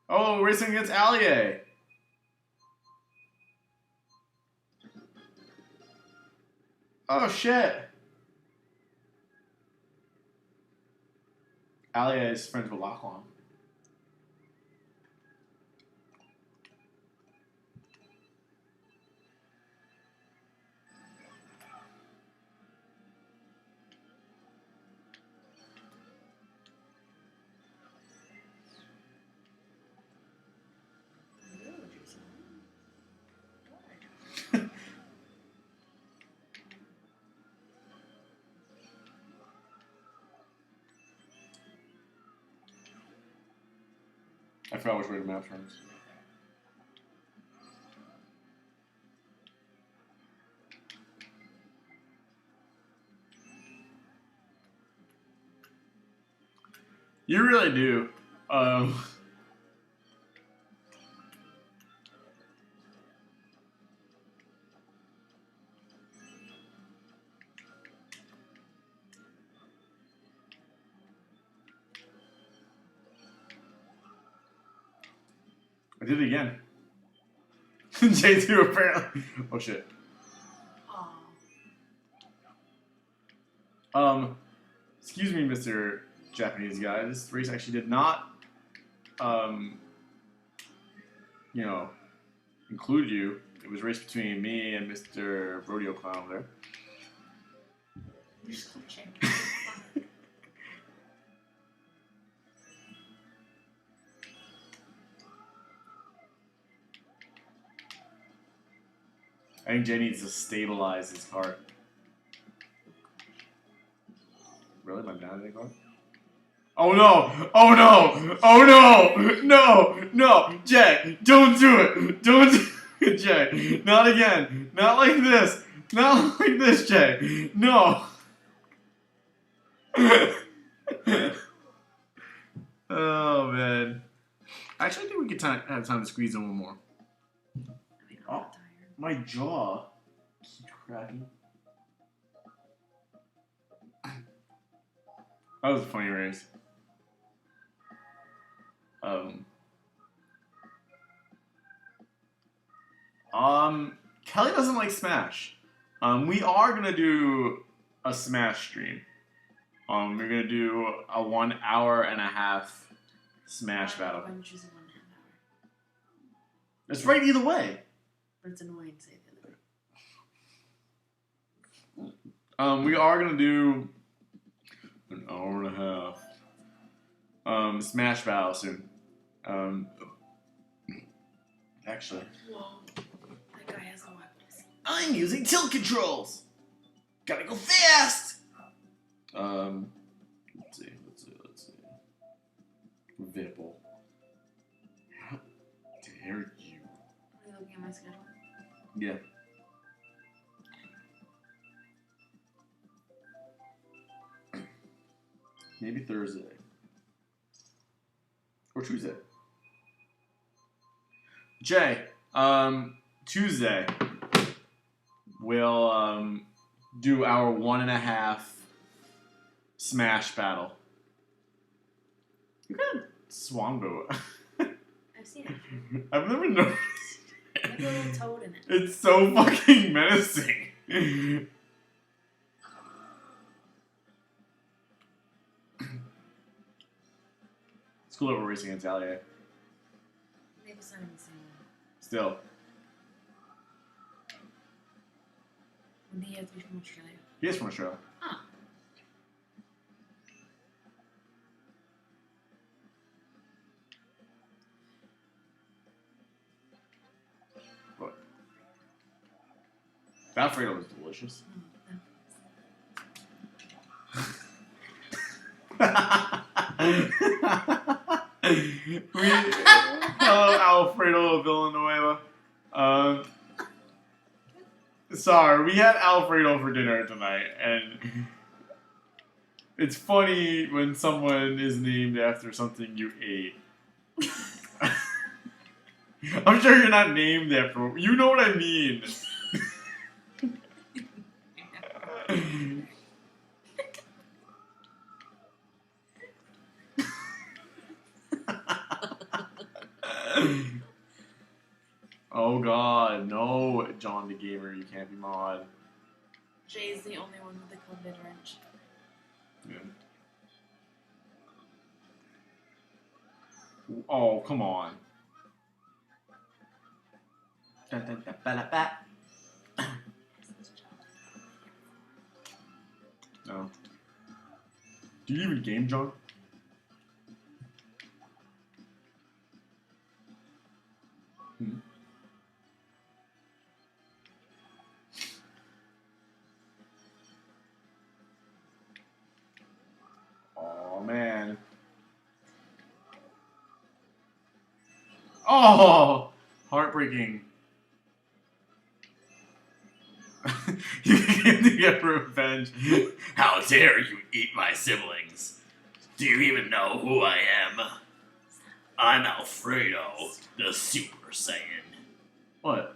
Oh, racing against Allier. Oh shit. Allier is friends with Lachlan. I forgot which way the map turns. You really do. I did it again. J2 apparently. Oh shit. Aw. Excuse me, Mr. Japanese guy. This race actually did not, you know, include you. It was a race between me and Mr. Rodeo Clown over there. You're just glitching. I think Jay needs to stabilize his cart. Really? My dad did cart? Oh no! Oh no! Oh no! No! No! Jay! Don't do it! Don't do it, Jay! Not again! Not like this! Not like this, Jay! No! Oh man. Actually, I think we could have time to squeeze in one more. I mean, I'm not tired. My jaw keeps cracking. That was a funny race. Kelly doesn't like Smash. We are gonna do a Smash stream. We're gonna do a 1 hour and a half Smash battle. I'm choosing 1.5 hour. It's right either way. But it's annoying to say the other way. We are gonna do an hour and a half Smash battle soon. Actually, Whoa. That guy has no weapons. I'm using tilt controls. Gotta go fast. Let's see. Vipple. How dare you? Are you looking at my schedule? Yeah. Maybe Thursday. Or Tuesday. Jay, Tuesday we'll do our 1.5 Smash battle. You got a swan boat. I've seen it. I've never noticed. Like a little toad in it. It's so fucking menacing. It's cool that we're racing against Allier. Maybe it's not in the same one. Still. When he has to be from Australia. He is from Australia. Huh. What? That Alfredo was delicious. Hello, Alfredo Villanueva. Sorry, we had Alfredo for dinner tonight, and it's funny when someone is named after something you ate. I'm sure you're not named after. You know what I mean. can't be mod. Jay's the only one with the COVID wrench. Yeah. Oh, come on. No. Do you even game, John? Hmm. Oh man. Oh, heartbreaking. You came to get revenge. How dare you eat my siblings? Do you even know who I am? I'm Alfredo, the Super Saiyan. What?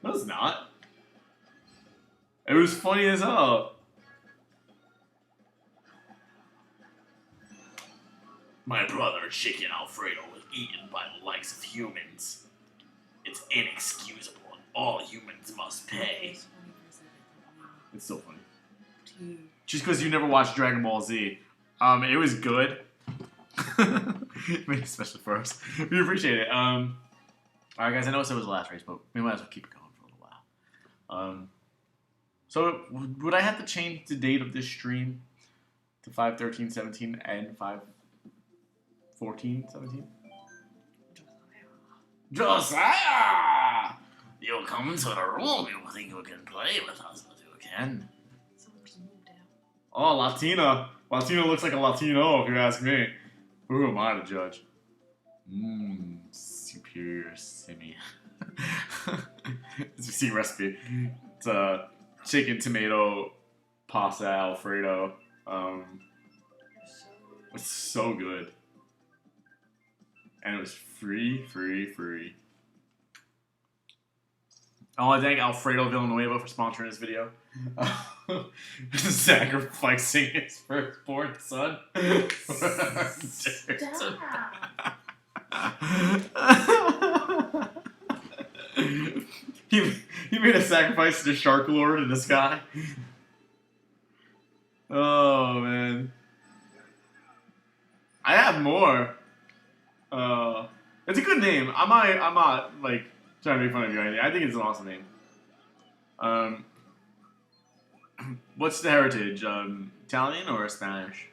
No, it's not. It was funny as hell. My brother, Chicken Alfredo, was eaten by the likes of humans. It's inexcusable, and all humans must pay. It's so funny. Just because you never watched Dragon Ball Z. It was good. Especially for us. We appreciate it. Alright guys, I know I said it was the last race, but we might as well keep it going for a little while. So would I have to change the date of this stream to 5/13/17 and 5/14/17? Josiah! You come into the room, you think you can play with us, but you can. Someone's moved out. Oh, Latina. Latina looks like a Latino, if you ask me. Who am I to judge? Superior simi. It's a secret recipe. It's a chicken tomato pasta Alfredo. It's so good. And it was free. I want to thank Alfredo Villanueva for sponsoring this video. Sacrificing his firstborn son. he made a sacrifice to the Shark Lord in the sky. Oh man. I have more. It's a good name. I'm not like trying to make fun of you or anything. I think it's an awesome name. What's the heritage? Italian or Spanish?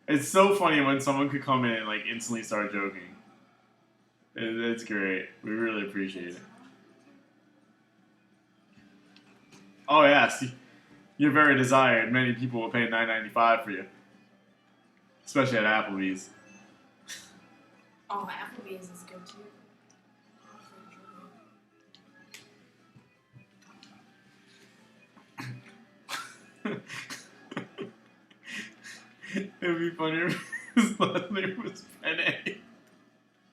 It's so funny when someone could come in and like instantly start joking. It's great. We really appreciate it. Oh yes, you're very desired. Many people will pay $9.95 for you, especially at Applebee's. Oh, Applebee's is good too. It'd be funnier if his last name was Penne.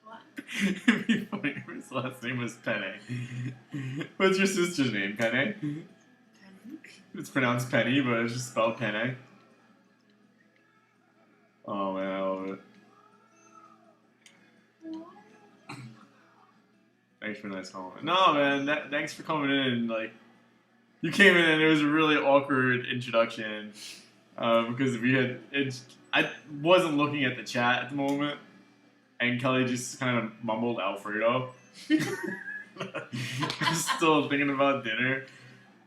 What? It'd be funnier if his last name was Penne. What's your sister's name? Penne? Penny? It's pronounced Penny, but it's just spelled Penne. Oh man, I love it. Thanks for a nice comment. No man, thanks for coming in. Like, you came in and it was a really awkward introduction. Because I wasn't looking at the chat at the moment, and Kelly just kind of mumbled Alfredo. Still thinking about dinner.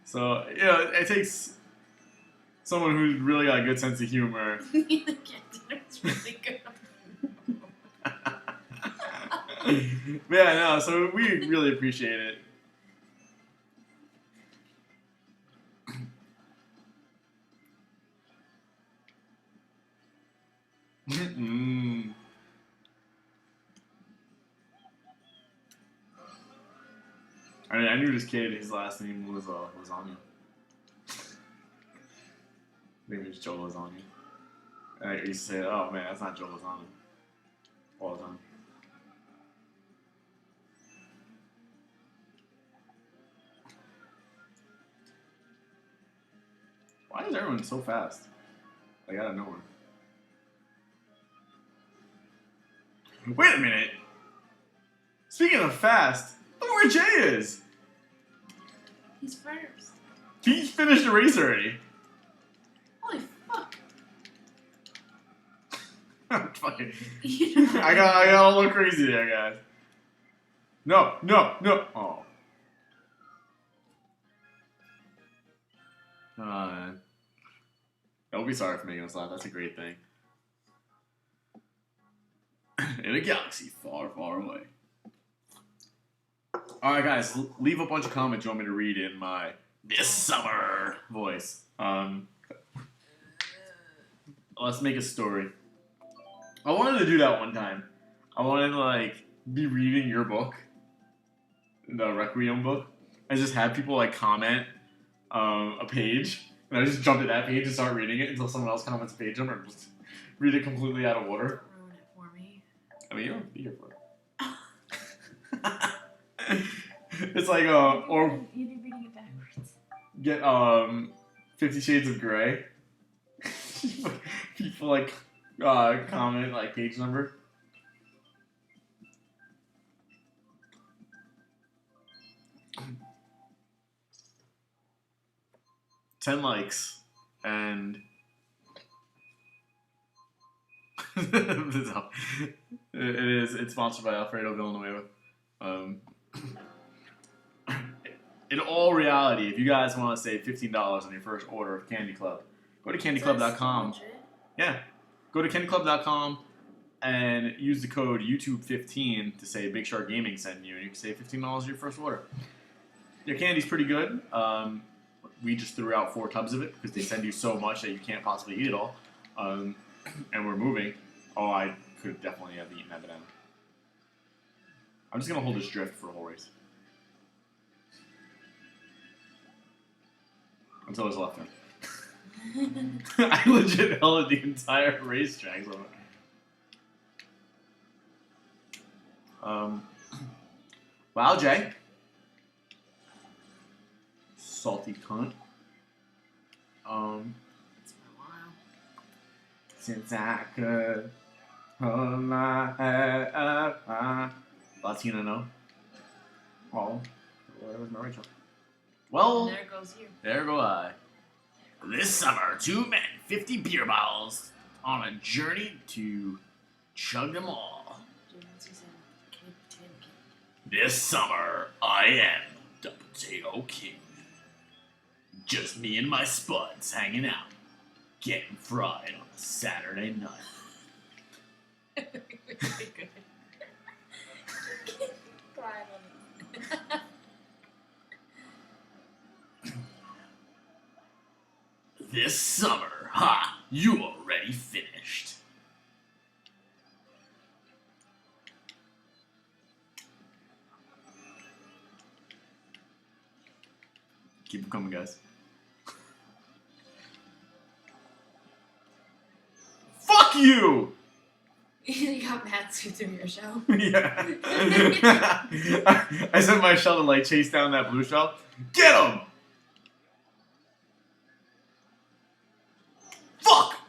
So, it takes someone who's really got a good sense of humor. The dinner's really good. But yeah, no, so we really appreciate it. I mean, I knew this kid, his last name was Lasagna. I think it was Joe Lasagna. And I used to say, oh man, that's not Joe Lasagna. All the time. Why is everyone so fast? Like, out of nowhere. Wait a minute. Speaking of fast, look where Jay is. He's first. He finished the race already. Holy fuck. Fucking. You know, I got a little crazy there, guys. No. Oh. Don't be sorry for making us laugh. That's a great thing. In a galaxy far, far away. Alright, guys, leave a bunch of comments you want me to read in my this summer voice. Let's make a story. I wanted to do that one time. I wanted to, like, be reading your book, the Requiem book, and just have people, like, comment a page, and I just jump to that page and start reading it until someone else comments a page number and just read it completely out of order. ruin it for me. I mean, you don't have to be here for it. It's like, or You'd be reading it backwards. get 50 Shades of Grey. People like comment like page number. $10 likes and it's sponsored by Alfredo Villanueva. In all reality, if you guys want to save $15 on your first order of Candy Club, go to candyclub.com. Yeah, go to candyclub.com and use the code YouTube15 to say Big Shark Gaming sent you, and you can save $15 on your first order. Their candy's pretty good. We just threw out 4 tubs of it because they send you so much that you can't possibly eat it all. And we're moving. Oh, I could definitely have eaten that banana. I'm just gonna hold this drift for the whole race. Until it's left turn. I legit held the entire racetrack. So. Wow, Jay. Salty cunt. It's been a while. Since I could hold my head up high. Latina, no? Oh, where was my Rachel? Well, And there goes you. there go I. This summer, 2 men, 50 beer bottles, on a journey to chug them all. This summer, I am the Potato King. Just me and my spuds hanging out, getting fried on a Saturday night. This summer, ha! You already finished. Keep them coming, guys. Fuck you! You got mad suits of your show. Yeah. I sent my shell to like chase down that blue shell. Get him! Fuck!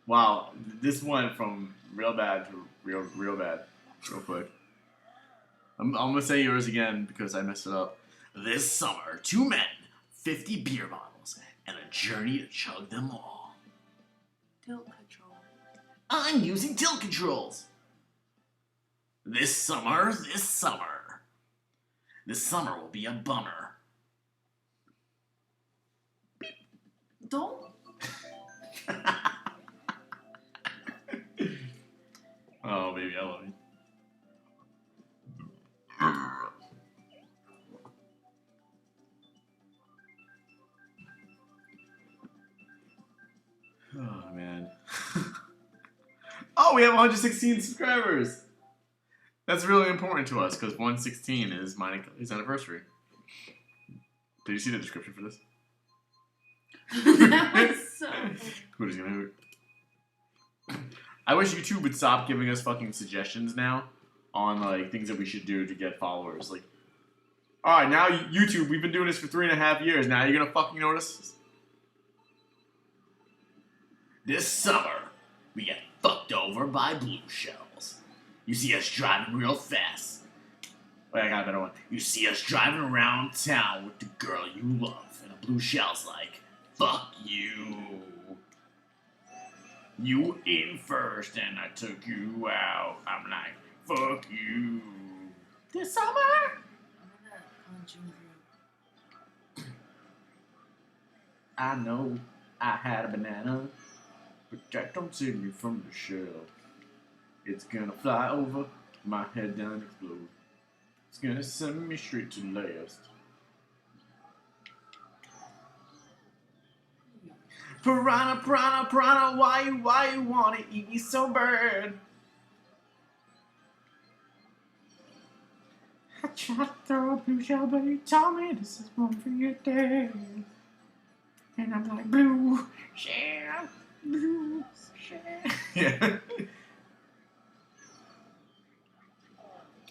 Wow, this went from real bad to real bad, real quick. I'm gonna say yours again because I messed it up. This summer, 2 men, 50 beer bottles, and a journey to chug them all. Tilt control. I'm using tilt controls. This summer will be a bummer. Don't. Oh, baby, I love you. Oh, man. Oh, we have 116 subscribers. That's really important to us because 116 is his anniversary. Did you see the description for this? That was so. Hooters gonna hoot. I wish YouTube would stop giving us fucking suggestions now on like things that we should do to get followers. Like, all right, now YouTube, we've been doing this for 3.5 years. Now you're gonna fucking notice. This summer, over by blue shells. You see us driving real fast. Wait, I got a better one. You see us driving around town with the girl you love, and a blue shell's like, fuck you. You in first, and I took you out. I'm like, fuck you. This summer? I'm gonna punch him through. I know I had a banana, but that don't save me from the shell. It's gonna fly over, my head done explode. It's gonna send me straight to last. Piranha, piranha, piranha, why you wanna eat me so bad? I tried to throw a blue shell, but you told me this is one for your day. And I'm like, blue shell, blue shell. Yeah.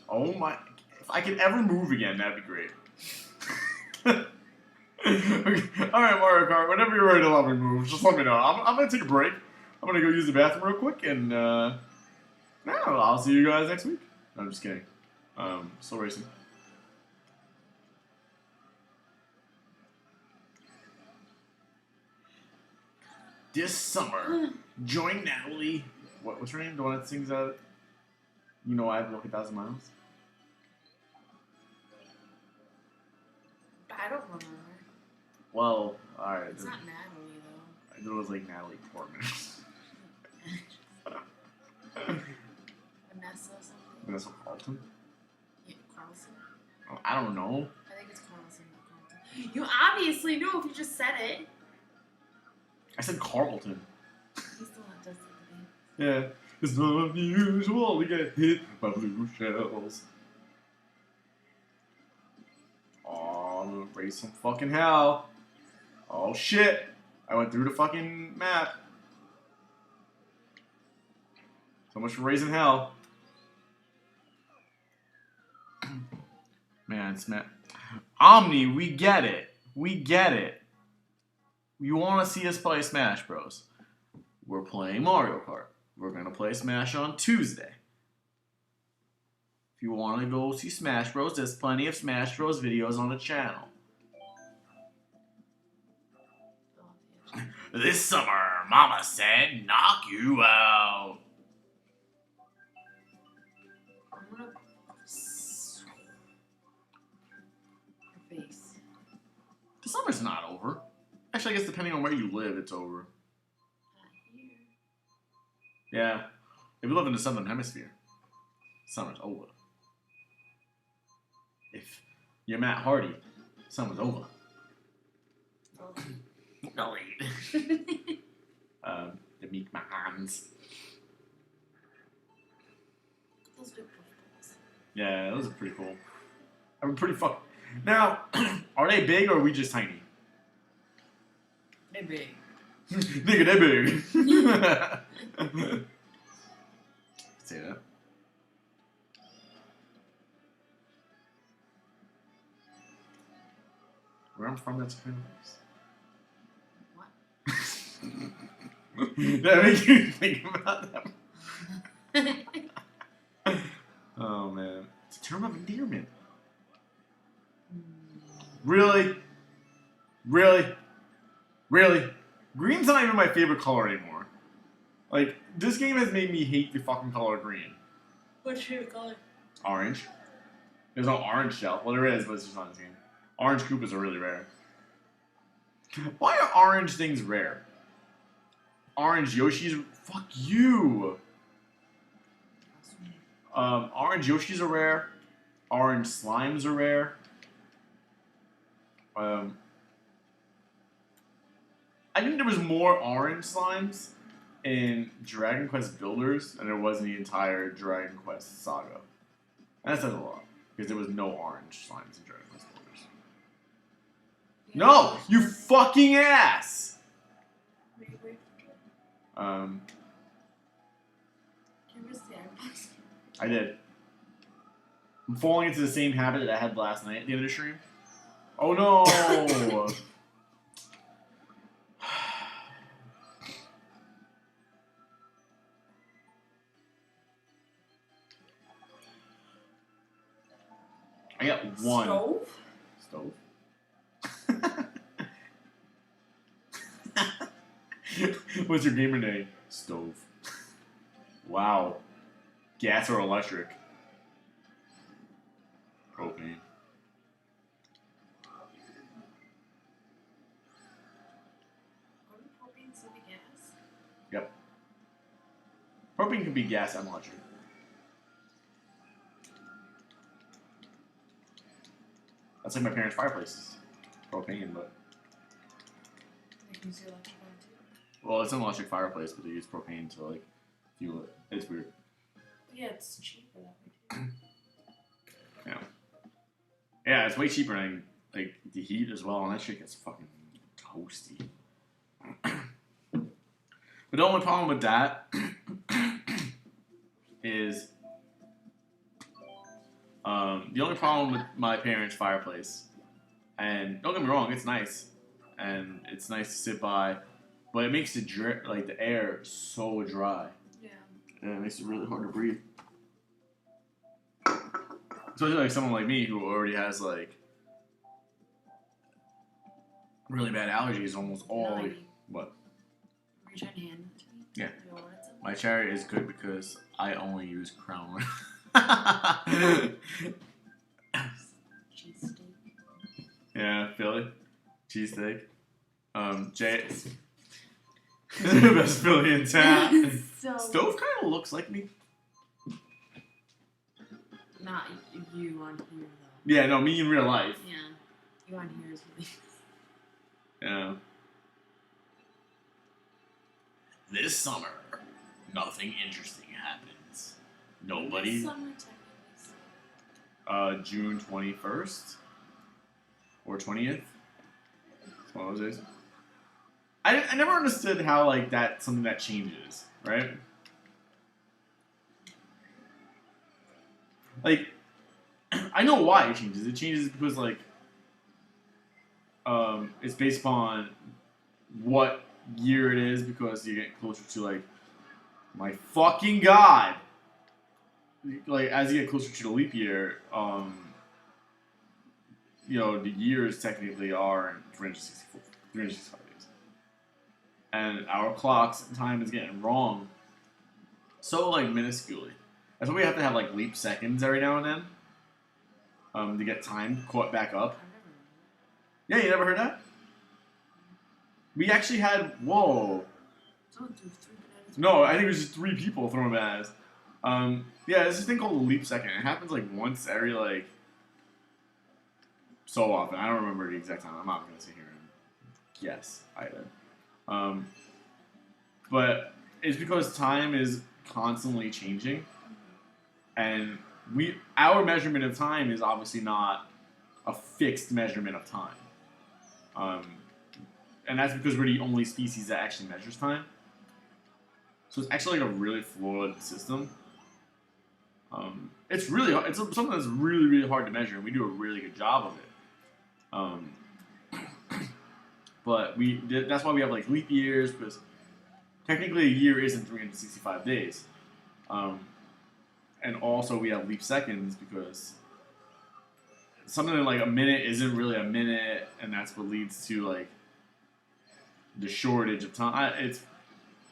Oh my, if I could ever move again, that'd be great. Okay. Alright, Mario Kart, whenever you're ready to let me move, just let me know. I'm gonna take a break. I'm gonna go use the bathroom real quick, and no, I'll see you guys next week. No, I'm just kidding. Still racing. This summer, join Natalie. What's her name? The one that sings out. You know I've walked 1,000 miles. I don't remember. Well, alright. It's not Natalie though. It was like Natalie Portman. Vanessa or something. Vanessa Carlton? Yeah, Carlson. Oh, I don't know. I think it's Carlson, not Carlton. You obviously know if you just said it. I said Carlton. He's the one that does it. Yeah. It's not unusual to get hit by blue shells. Aw, I'm gonna raise some fucking hell. Oh shit. I went through the fucking map. So much for raising hell. Man, Smash. Omni, we get it. We get it. You want to see us play Smash Bros. We're playing Mario Kart. We're going to play Smash on Tuesday. If you want to go see Smash Bros, there's plenty of Smash Bros videos on the channel. This summer, Mama said, knock you out. I'm gonna her face. The summer's not over. Actually, I guess depending on where you live, it's over. Not here. Yeah. If you live in the southern hemisphere, summer's over. If you're Matt Hardy, summer's over. Oh. No, wait. The meek my hands. Those big puffballs. Yeah, those are pretty cool. I mean, pretty fuck. Now, are they big or are we just tiny? They're big. Nigga, they big. Say that. Where I'm from, that's kind of nice. That makes you think about that. Oh man, it's a term of endearment. Really? Really? Really? Green's not even my favorite color anymore. Like, this game has made me hate the fucking color green. What's your favorite color? Orange. There's no orange shell. Well, there is, but it's just not in this game. Orange Koopas are really rare. Why are orange things rare? Orange Yoshis, fuck you. Orange Yoshis are rare. Orange slimes are rare. I think there was more orange slimes in Dragon Quest Builders than there was in the entire Dragon Quest saga. And that says a lot, because there was no orange slimes in Dragon Quest Builders. No! You fucking ass! Wait. Um, You missed the iPod. I did. I'm falling into the same habit that I had last night at the end of the stream. Oh no! I got one. Stove? What's your gamer name? Stove. Wow. Gas or electric? Propane. Wouldn't propane still be gas? Yep. Propane can be gas and electric. That's like my parents' fireplaces. Propane, but... They can use the electric one too. Well, it's an electric fireplace, but they use propane to, like, fuel it. It's weird. Yeah, it's cheaper that way too. Yeah. Yeah, it's way cheaper than, like, the heat as well, and that shit gets fucking toasty. But the only problem with that is... the only problem with my parents' fireplace, and don't get me wrong, it's nice, and it's nice to sit by, but it makes the air so dry. Yeah. And it makes it really hard to breathe. Especially like someone like me who already has like really bad allergies, almost all. No, What? Were you trying to hand it to me? Yeah. You wanted some? My cherry is good because I only use Crown. Cheesesteak. Yeah, Philly cheesesteak. Jay. The best Philly in town. So Stove kind of looks like me. not you on here though. Yeah, no, me in real life. Yeah. You on here is really Yeah. This summer, nothing interesting happens. Nobody. Summer technically. June 21st or 20th. It's one of those days. I never understood how like that's something that changes, right? Like, I know why it changes. It changes because like, it's based upon what year it is because you get closer to like, my fucking god. Like as you get closer to the leap year, you know, the years technically are 365 days. And our clocks and time is getting wrong so, like, minusculely. That's why we have to have, like, leap seconds every now and then to get time caught back up. Yeah, you never heard that? We actually had, whoa. Someone threw 3 bananas. No, I think it was just 3 people throwing bananas. Yeah, there's this thing called a leap second. It happens, like, once every, like, so often. I don't remember the exact time. I'm not going to sit here and guess either. But it's because time is constantly changing, and our measurement of time is obviously not a fixed measurement of time. And that's because we're the only species that actually measures time. So it's actually like a really flawed system. It's really hard. It's something that's really, really hard to measure, and we do a really good job of it. But that's why we have like leap years, because technically a year isn't 365 days. And also we have leap seconds because something like a minute isn't really a minute, and that's what leads to like the shortage of time. It's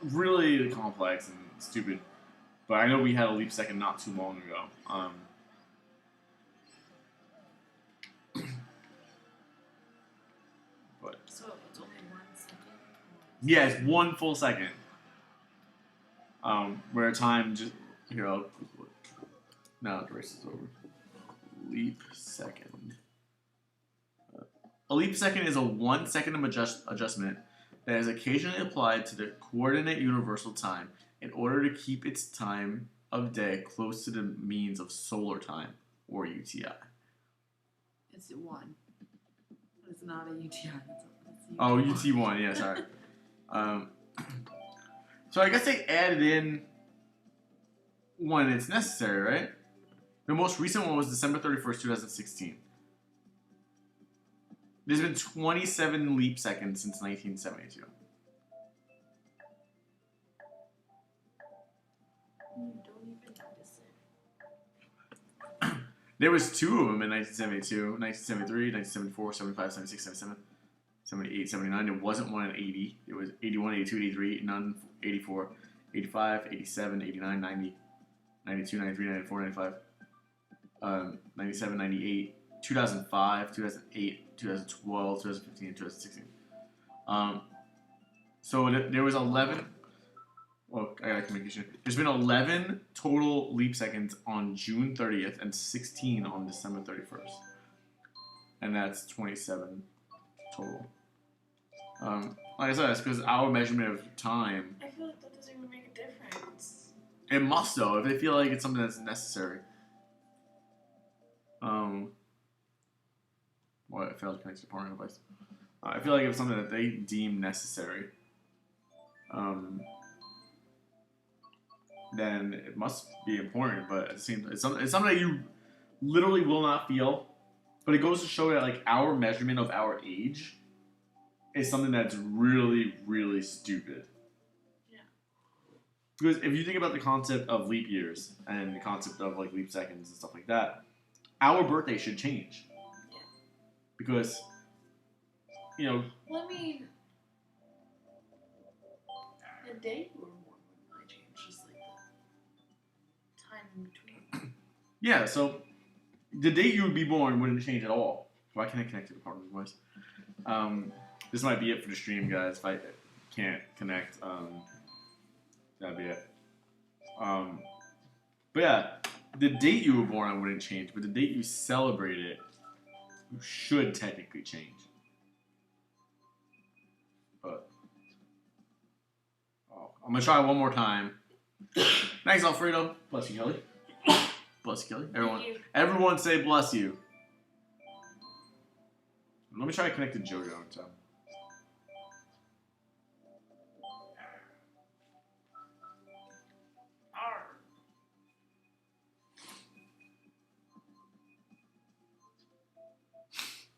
really complex and stupid. But I know we had a leap second not too long ago. But So it's only 1 second? yeah, it's 1 full second. Where time just here. Now the race is over. Leap second. A leap second is a 1 second of adjustment that is occasionally applied to the coordinate universal time in order to keep its time of day close to the means of solar time, or UTI. It's 1. It's not a UTI. It's Oh, UT1, yeah, sorry. So I guess they added in when it's necessary, right? The most recent one was December 31st, 2016. There's been 27 leap seconds since 1972. You don't even notice it. There was 2 of them in 1972, 1973, 1974, 75, 76, 77, 78, 79. There wasn't one in 80. It was 81, 82, 83, none 84, 85, 87, 89, 90, 92, 93, 94, 95, 97, 98, 2005, 2008, 2012, 2015, and 2016. So there was 11. Well, I got communication. There's been 11 total leap seconds on June 30th and 16 on December 31st. And that's 27 total. Like I said, that's because our measurement of time. I feel like that doesn't even make a difference. It must, though, if they feel like it's something that's necessary. Well, it failed to connect to the powering device. I feel like if it's something that they deem necessary, then it must be important. But at the same time, it's something that you literally will not feel. But it goes to show that like our measurement of our age is something that's really, really stupid. Yeah. Because if you think about the concept of leap years and the concept of like leap seconds and stuff like that, our birthday should change. Yeah. Because, you know. Well, I mean, the date you were born wouldn't really change, just like the time in between. Yeah, so the date you would be born wouldn't change at all. Why can't I connect to the power device? This might be it for the stream, guys. If I can't connect, that'd be it. But yeah, the date you were born on wouldn't change, but the date you celebrate it should technically change. But I'm gonna try one more time. Thanks, Alfredo. Bless you, Kelly. Bless you, Kelly. Everyone say bless you. Let me try to connect to JoJo on time.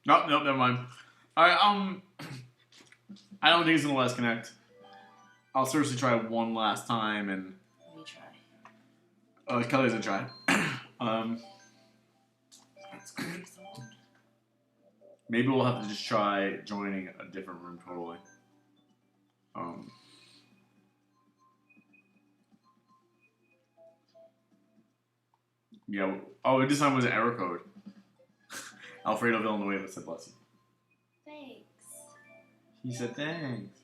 Nope, never mind. Alright, I don't think it's gonna let us connect. I'll seriously try one last time and Let me try. Kelly's gonna try. That's crazy. Maybe we'll have to just try joining a different room totally. Yeah. Oh, this time was an error code. Alfredo Villanueva said bless you. Thanks. He said thanks.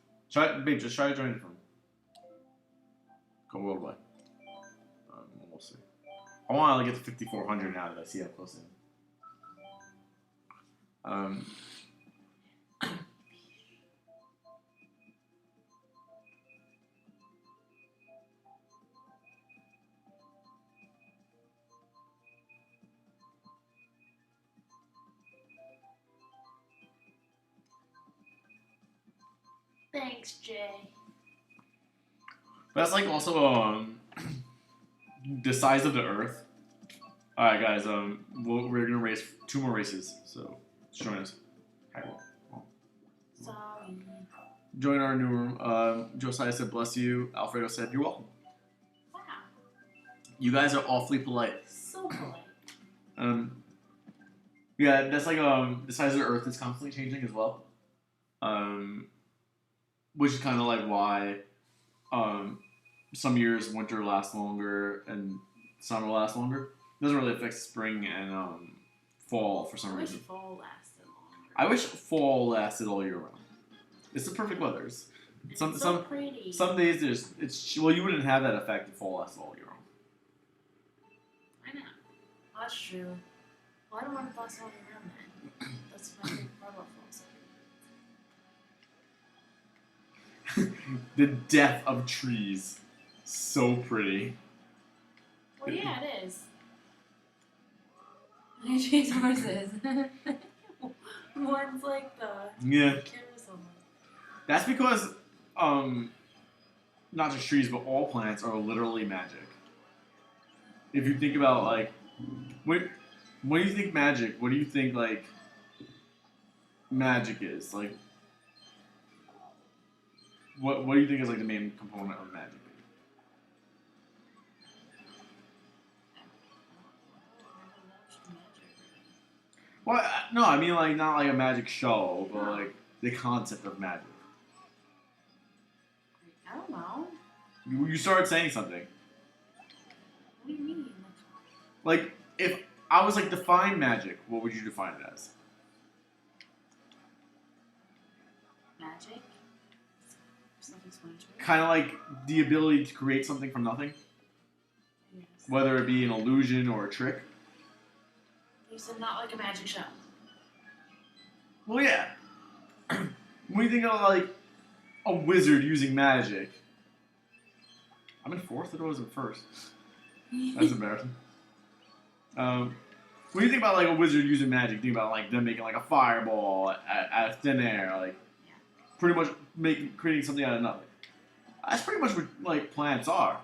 Babe, just try to join it from. Go worldwide. We'll see. I want to get to 5,400 now that I see how close it is. Thanks, Jay. That's like also the size of the Earth. All right, guys. We're gonna race 2 more races, so join us. Sorry. Join our new room. Josiah said bless you. Alfredo said you're welcome. Wow. You guys are awfully polite. So polite. Yeah, that's like the size of the Earth is constantly changing as well. Which is kind of like why some years winter lasts longer and summer lasts longer. It doesn't really affect spring and fall for some I wish reason. fall lasted longer. I wish fall lasted all year round. It's the perfect weather. It's so pretty. Some days well, you wouldn't have that effect if fall lasted all year round. I know. That's true. Well, I don't want to last all year round then. That's my favorite part about fall. The death of trees. So pretty. Well, yeah, it is. I chase horses. One's like the Yeah. carousel. That's because not just trees, but all plants are literally magic. If you think about like when you think magic, what do you think like magic is? Like what do you think is like the main component of magic? Well, no, I mean like not like a magic show, but like the concept of magic. I don't know. You started saying something. What do you mean? Like if I was like define magic, what would you define it as? Magic? Self-explanatory. Kind of like the ability to create something from nothing, Yes. whether it be an illusion or a trick. You said not like a magic show. Well, yeah. When you think of like a wizard using magic, I'm in fourth or was in first? That's embarrassing. When you think about like a wizard using magic, think about like them making like a fireball out of thin air, like pretty much creating something out of nothing. That's pretty much what like plants are.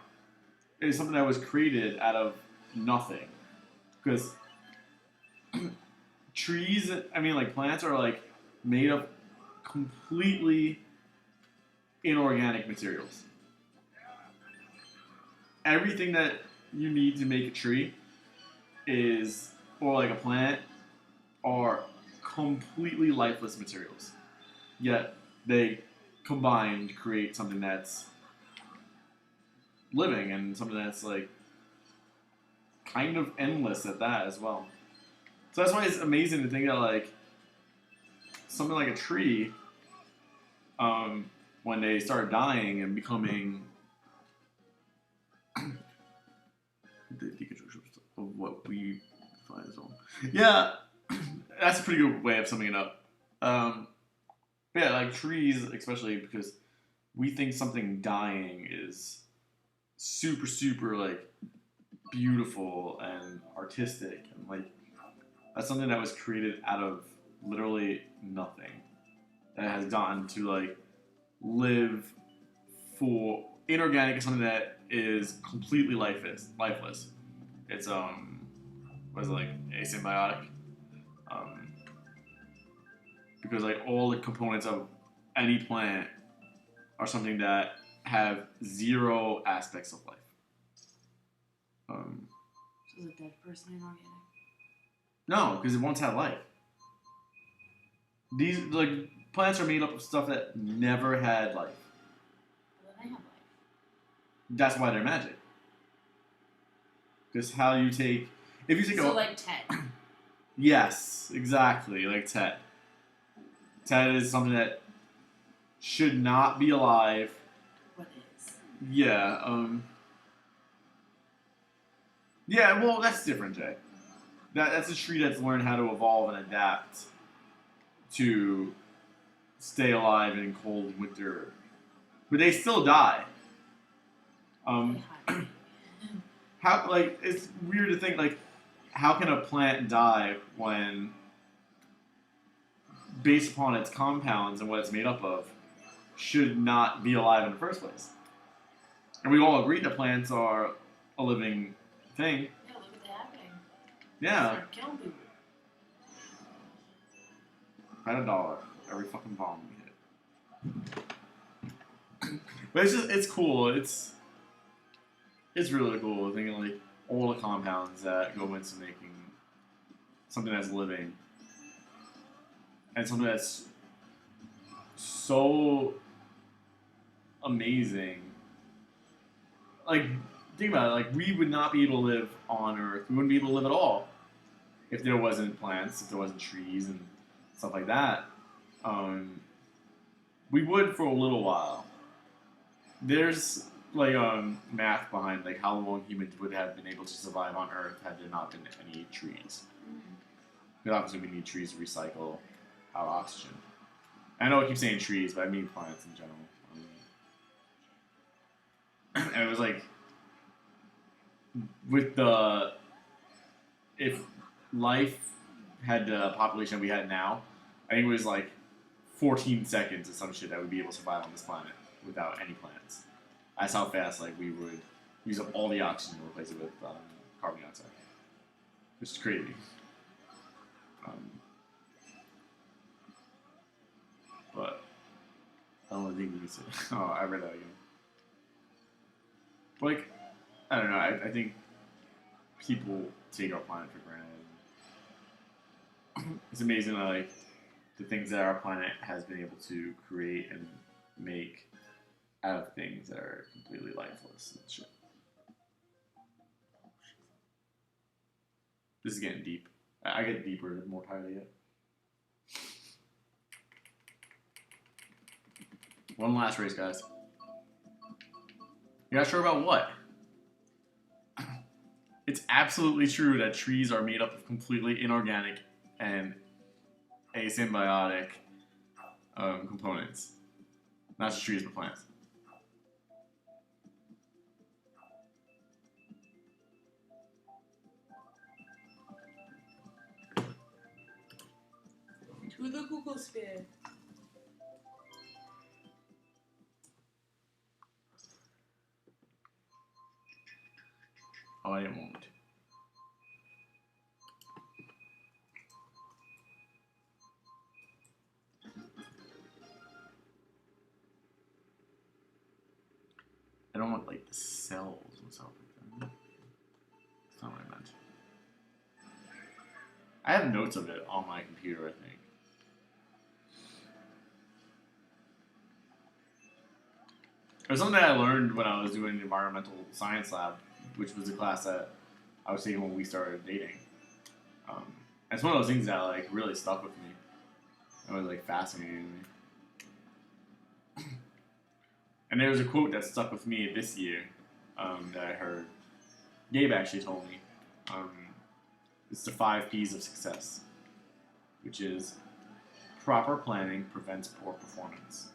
It's something that was created out of nothing. Because trees, I mean like plants are like made of completely inorganic materials. Everything that you need to make a tree is, or like a plant, are completely lifeless materials. Yet they combine to create something that's living and something that's like kind of endless at that as well. So that's why it's amazing to think that like something like a tree, when they start dying and becoming the deconstruction of what we define as home. Yeah, that's a pretty good way of summing it up. Yeah, like trees, especially because we think something dying is super, super like beautiful and artistic, and like that's something that was created out of literally nothing. That has gotten to like live for inorganic is something that is completely lifeless. It's what is it, like asymbiotic? Because like all the components of any plant are something that have zero aspects of life. So is a dead person inorganic? No, because it once had life. These like plants are made up of stuff that never had life. Well, then they have life. That's why they're magic. Because how you take, if you take So a, like Ted. yes, exactly, like Ted. Ted is something that should not be alive. What is? Yeah, yeah, well, that's different, Jay. That's a tree that's learned how to evolve and adapt to stay alive in cold winter. But they still die. How, like, it's weird to think, like, how can a plant die when, based upon its compounds and what it's made up of, should not be alive in the first place? And we all agree that plants are a living thing. Yeah, look at the happening. Yeah. Start killing people. At $1 every fucking bomb we hit. But it's cool. It's really cool thinking like all the compounds that go into making something that's living and something that's so amazing. Like, think about it. Like, we would not be able to live on Earth. We wouldn't be able to live at all if there wasn't plants, if there wasn't trees and stuff like that. We would for a little while. There's like math behind like how long humans would have been able to survive on Earth had there not been any trees. Because obviously we need trees to recycle our oxygen. I know I keep saying trees, but I mean plants in general. And it was like with if life had the population we had now, I think it was like 14 seconds or some shit that we'd be able to survive on this planet without any plants. That's how fast like we would use up all the oxygen and replace it with carbon dioxide. Which is crazy. But I don't think you said. Oh, I read that again. But, like, I don't know. I think people take our planet for It's amazing like the things that our planet has been able to create and make out of things that are completely lifeless and shit. This is getting deep. I get deeper the more tired I get. One last race, guys. You're not sure about what? It's absolutely true that trees are made up of completely inorganic and asymbiotic components. Not just trees, but plants. To the Google sphere. Oh, I didn't want to. I don't want like the cells and stuff like that. That's not what I meant. I have notes of it on my computer, I think. It was something that I learned when I was doing the environmental science lab, which was a class that I was taking when we started dating. It's one of those things that like really stuck with me. It was like fascinating to me. And there was a quote that stuck with me this year that I heard. Gabe actually told me. It's the 5 P's of success, which is proper planning prevents poor performance.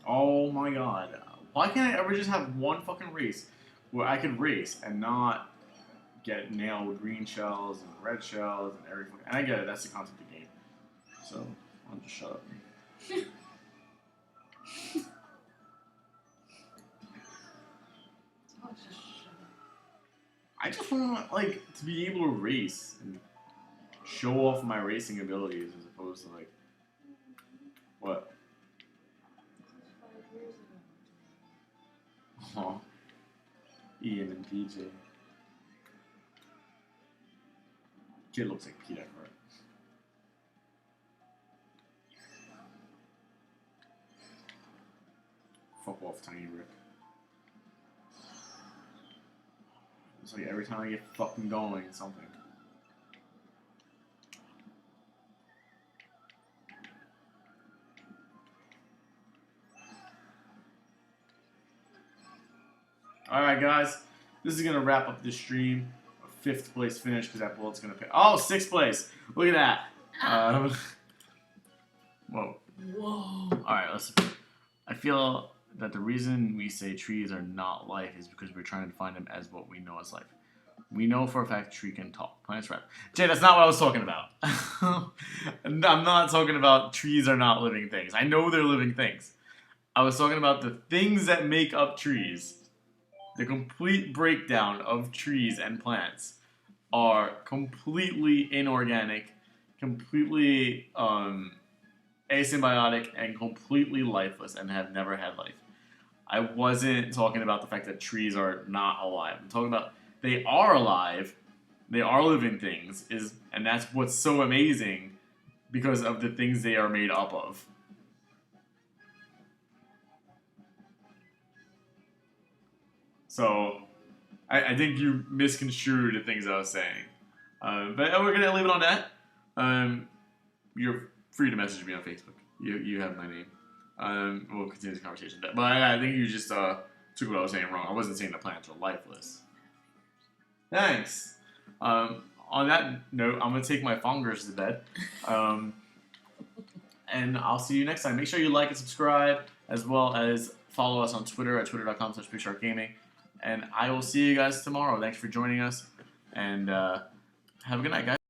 Oh my god. Why can't I ever just have one fucking race where I could race and not get nailed with green shells and red shells and everything? And I get it, that's the concept of the game. So, I'll just shut up. I just want, like, to be able to race and show off my racing abilities as opposed to, like, what? Aw. Ian and PJ. Kid looks like Peter, right? Fuck off, Tiny Rick. It's like every time I get fucking going, it's something. Alright, guys. This is going to wrap up this stream. A 5th place finish because that bullet's going to pay. Oh, 6th place. Look at that. Whoa. Whoa. Alright, let's. I feel that the reason we say trees are not life is because we're trying to define them as what we know as life. We know for a fact a tree can talk. Plants rap. Jay, that's not what I was talking about. I'm not talking about trees are not living things. I know they're living things. I was talking about the things that make up trees. The complete breakdown of trees and plants are completely inorganic, completely asymbiotic, and completely lifeless and have never had life. I wasn't talking about the fact that trees are not alive. I'm talking about they are alive, they are living things, and that's what's so amazing because of the things they are made up of. So, I think you misconstrued the things I was saying. But we're going to leave it on that. You're free to message me on Facebook. You have my name. We'll continue this conversation. But I think you just took what I was saying wrong. I wasn't saying the plants are lifeless. Thanks. On that note, I'm going to take my fingers to bed. And I'll see you next time. Make sure you like and subscribe. as well as follow us on Twitter at twitter.com/BigSharkGaming. And I will see you guys tomorrow. Thanks for joining us, and have a good night, guys.